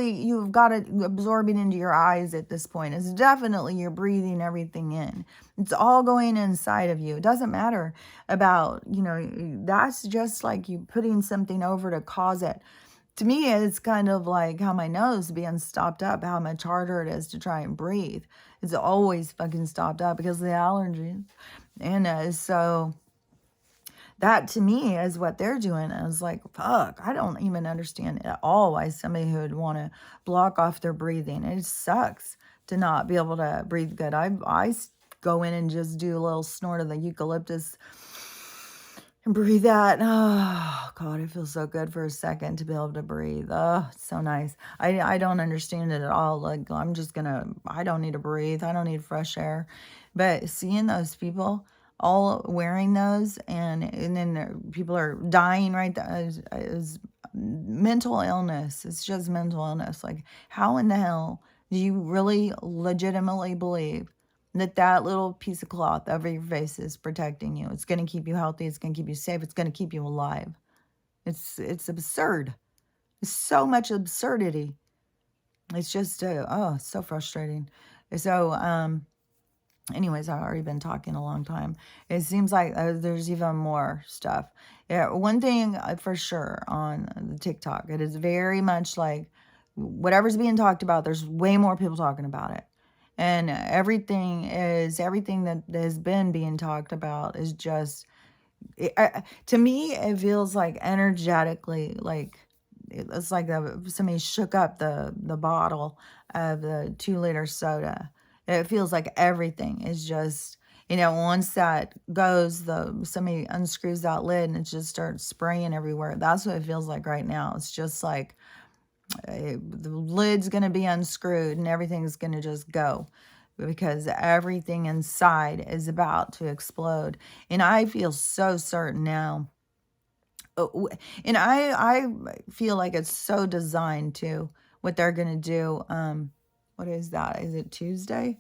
you've got it absorbing into your eyes at this point. It's definitely, you're breathing everything in. It's all going inside of you. It doesn't matter about, that's just like you putting something over to cause it. To me, it's kind of like how my nose being stopped up, how much harder it is to try and breathe. It's always fucking stopped up because of the allergies. And so that to me is what they're doing. I was like, fuck, I don't even understand at all why somebody who would want to block off their breathing. It sucks to not be able to breathe good. I go in and just do a little snort of the eucalyptus and breathe that. Oh, God, it feels so good for a second to be able to breathe. Oh, it's so nice. I don't understand it at all. Like, I don't need to breathe. I don't need fresh air. But seeing those people all wearing those, and then people are dying right there, is mental illness. It's just mental illness. Like, how in the hell do you really legitimately believe that little piece of cloth over your face is protecting you? It's going to keep you healthy. It's going to keep you safe. It's going to keep you alive. It's absurd. It's so much absurdity. It's just so frustrating. So anyways, I've already been talking a long time. It seems like there's even more stuff. Yeah, one thing for sure on the TikTok, it is very much like whatever's being talked about, there's way more people talking about it. And everything that has been being talked about is just, to me, it feels like energetically, like it's like somebody shook up the bottle of the 2-liter soda. It feels like everything is just, once that goes, somebody unscrews that lid and it just starts spraying everywhere. That's what it feels like right now. It's just like the lid's going to be unscrewed and everything's going to just go, because everything inside is about to explode. And I feel so certain now. And I feel like it's so designed to what they're going to do. What is that? Is it Tuesday?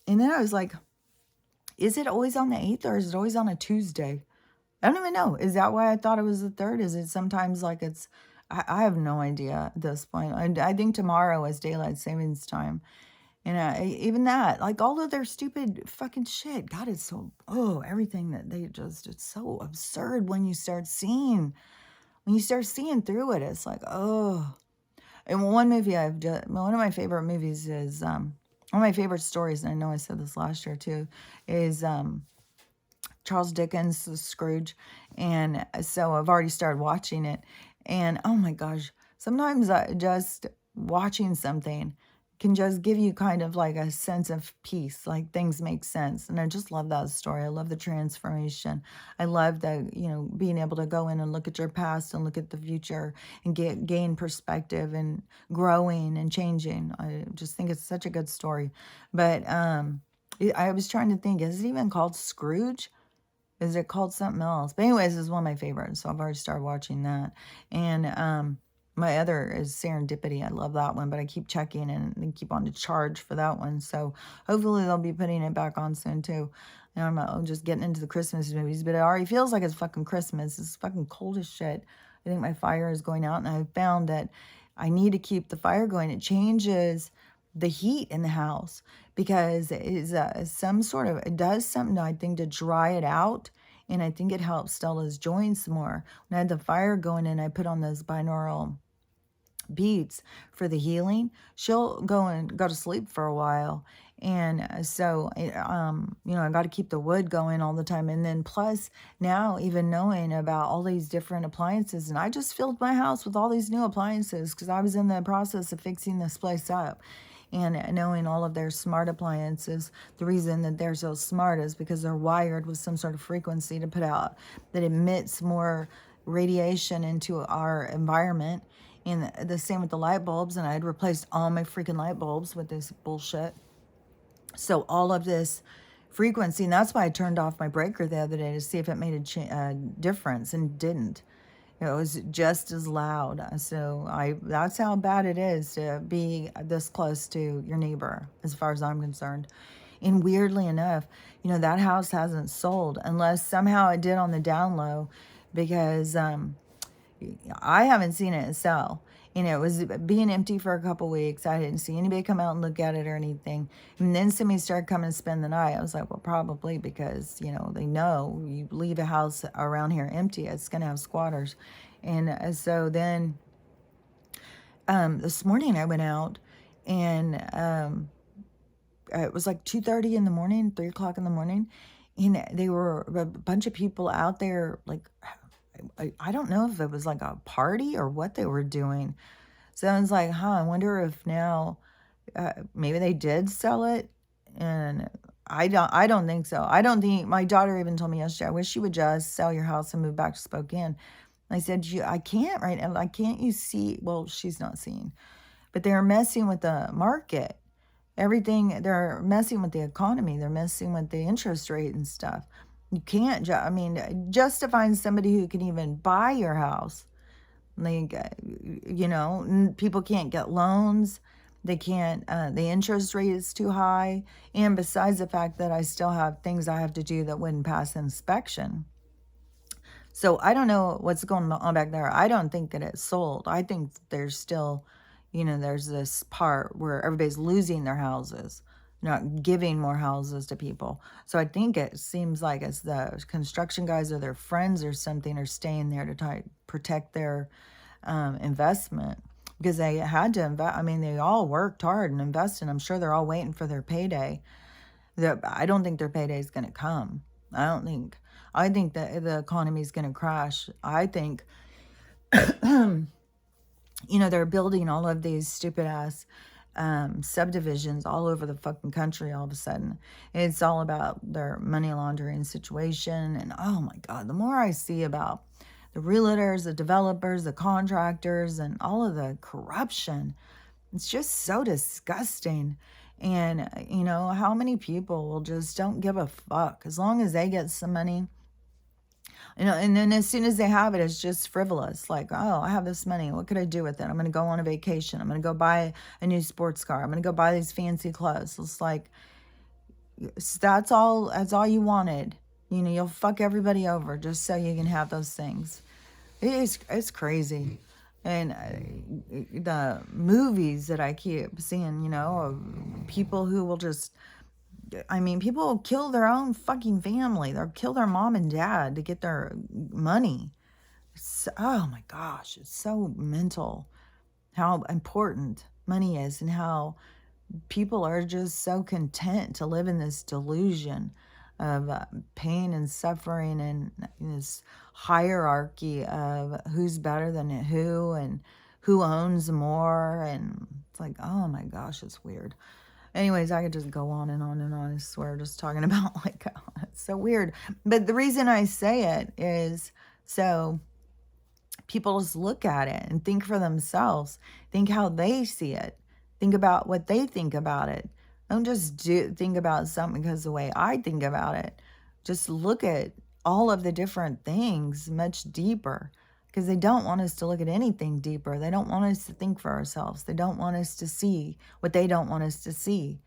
And then I was like, is it always on the 8th or is it always on a Tuesday? I don't even know. Is that why I thought it was the 3rd? Is it sometimes like I have no idea at this point. I think tomorrow is daylight savings time. And even that, like all of their stupid fucking shit. God, it's so, everything that they just, it's so absurd when you start seeing through it. It's like, oh. And one of my favorite movies is, one of my favorite stories, and I know I said this last year too, is Charles Dickens' Scrooge. And so I've already started watching it. And oh my gosh, sometimes just watching something can just give you kind of like a sense of peace, like things make sense. And I just love that story. I love the transformation. I love the, being able to go in and look at your past and look at the future and gain perspective and growing and changing. I just think it's such a good story. But I was trying to think, is it even called Scrooge? Is it called something else? But anyways, it's one of my favorites, so I've already started watching that. And my other is Serendipity. I love that one, but I keep checking and they keep on to charge for that one. So hopefully they'll be putting it back on soon too. I'm just getting into the Christmas movies, but it already feels like it's fucking Christmas. It's fucking cold as shit. I think my fire is going out, and I found that I need to keep the fire going. It changes the heat in the house because it is it does something, I think, to dry it out. And I think it helps Stella's joints more. When I had the fire going and I put on those binaural beats for the healing, she'll go to sleep for a while. And I got to keep the wood going all the time. And then plus now, even knowing about all these different appliances, and I just filled my house with all these new appliances because I was in the process of fixing this place up. And knowing all of their smart appliances, the reason that they're so smart is because they're wired with some sort of frequency to put out that emits more radiation into our environment. And the same with the light bulbs. And I had replaced all my freaking light bulbs with this bullshit. So all of this frequency, and that's why I turned off my breaker the other day to see if it made a difference, and didn't. It was just as loud. So that's how bad it is to be this close to your neighbor, as far as I'm concerned. And weirdly enough, that house hasn't sold unless somehow it did on the down low, because I haven't seen it sell. It was being empty for a couple weeks. I didn't see anybody come out and look at it or anything. And then somebody started coming to spend the night. I was like, well, probably because, they know you leave a house around here empty, it's going to have squatters. And so then this morning I went out, and it was like 2:30 in the morning, 3 o'clock in the morning. And they were a bunch of people out there, like, I don't know if it was like a party or what they were doing. So I was like, I wonder if now maybe they did sell it. And I don't think so. I don't think, my daughter even told me yesterday, I wish you would just sell your house and move back to Spokane. I said, I can't right now. Like, can't you see? Well, she's not seeing, but they're messing with the market. Everything, they're messing with the economy. They're messing with the interest rate and stuff. You can't, just to find somebody who can even buy your house, like, people can't get loans. They can't, the interest rate is too high. And besides the fact that I still have things I have to do that wouldn't pass inspection. So I don't know what's going on back there. I don't think that it's sold. I think there's still, there's this part where everybody's losing their houses, not giving more houses to people. So I think it seems like it's the construction guys or their friends or something are staying there to try to protect their investment, because they had to invest. I mean, they all worked hard and invested. I'm sure they're all waiting for their payday. I don't think their payday is going to come. I think that the economy is going to crash. I think, they're building all of these stupid ass subdivisions all over the fucking country all of a sudden. It's all about their money laundering situation. And oh my God, the more I see about the realtors, the developers, the contractors, and all of the corruption, it's just so disgusting. And, how many people will just don't give a fuck as long as they get some money. And then as soon as they have it, it's just frivolous. Like, oh, I have this money. What could I do with it? I'm going to go on a vacation. I'm going to go buy a new sports car. I'm going to go buy these fancy clothes. It's like, that's all you wanted. You'll fuck everybody over just so you can have those things. It's crazy. And the movies that I keep seeing, of people who will just, people will kill their own fucking family. They'll kill their mom and dad to get their money. Oh my gosh, it's so mental how important money is, and how people are just so content to live in this delusion of pain and suffering, and this hierarchy of who's better than who, and who owns more, and it's like, oh my gosh, it's weird. Anyways, I could just go on and on and on, I swear, just talking about like, it's so weird. But the reason I say it is so people just look at it and think for themselves, think how they see it, think about what they think about it. Don't just think about something because the way I think about it. Just look at all of the different things much deeper, because they don't want us to look at anything deeper. They don't want us to think for ourselves. They don't want us to see what they don't want us to see.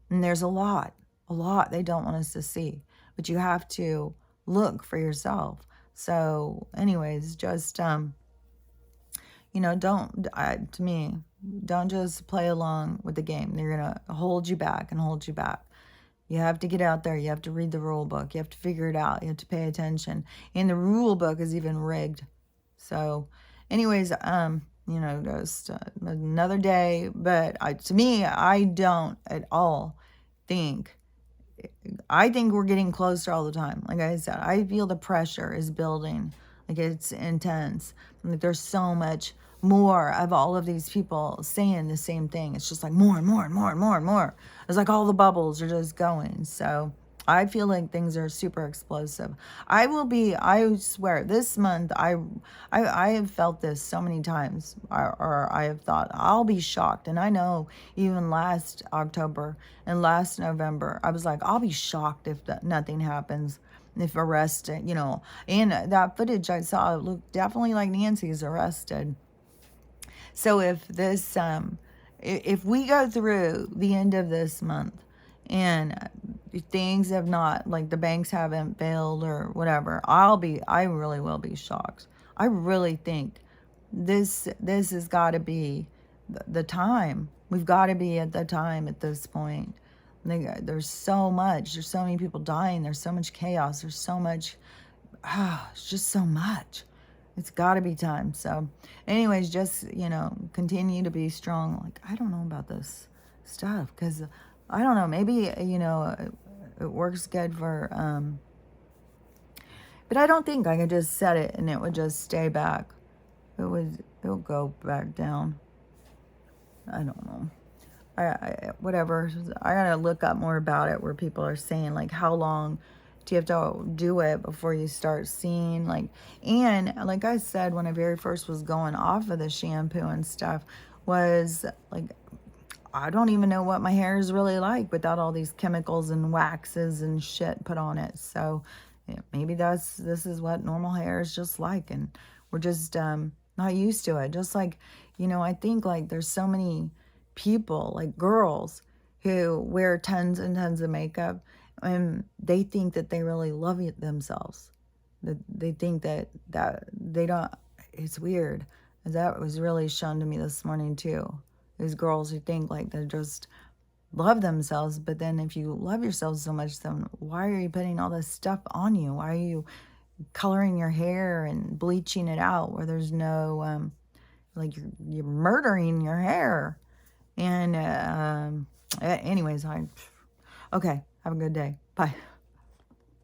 And there's a lot they don't want us to see, but you have to look for yourself. So anyways, just don't, to me, don't just play along with the game. They're going to hold you back and hold you back. You have to get out there. You have to read the rule book. You have to figure it out. You have to pay attention. And the rule book is even rigged. So anyways, just another day. But to me, I don't at all think, I think we're getting closer all the time. Like I said, I feel the pressure is building. Like it's intense. Like there's so much more of all of these people saying the same thing. It's just like more and more and more and more and more. It's like all the bubbles are just going. So I feel like things are super explosive. I swear, this month, I have felt this so many times, or I have thought, I'll be shocked. And I know even last October and last November, I was like, I'll be shocked if nothing happens, if arrested, and that footage I saw looked definitely like Nancy's arrested. So if we go through the end of this month and things have not, like the banks haven't failed or whatever, I really will be shocked. I really think this has got to be the time. We've got to be at the time at this point. There's so many people dying. There's so much chaos. There's so much, it's just so much. It's got to be time. So anyways, just, continue to be strong. Like, I don't know about this stuff, because I don't know, maybe, it works good for, but I don't think I could just set it and it would just stay back. It'll go back down. I don't know. Whatever. I gotta look up more about it, where people are saying, like, how long do you have to do it before you start seeing, like, and like I said, when I very first was going off of the shampoo and stuff, was like, I don't even know what my hair is really like without all these chemicals and waxes and shit put on it. So maybe this is what normal hair is just like, and we're just not used to it. Just like, I think, like, there's so many people, like girls, who wear tons and tons of makeup, and they think that they really love it themselves. That they think that they don't. It's weird. That was really shown to me this morning too. These girls who think like they just love themselves, but then if you love yourself so much, then why are you putting all this stuff on you? Why are you coloring your hair and bleaching it out where there's no, like, you're murdering your hair? And anyways, okay, have a good day. Bye.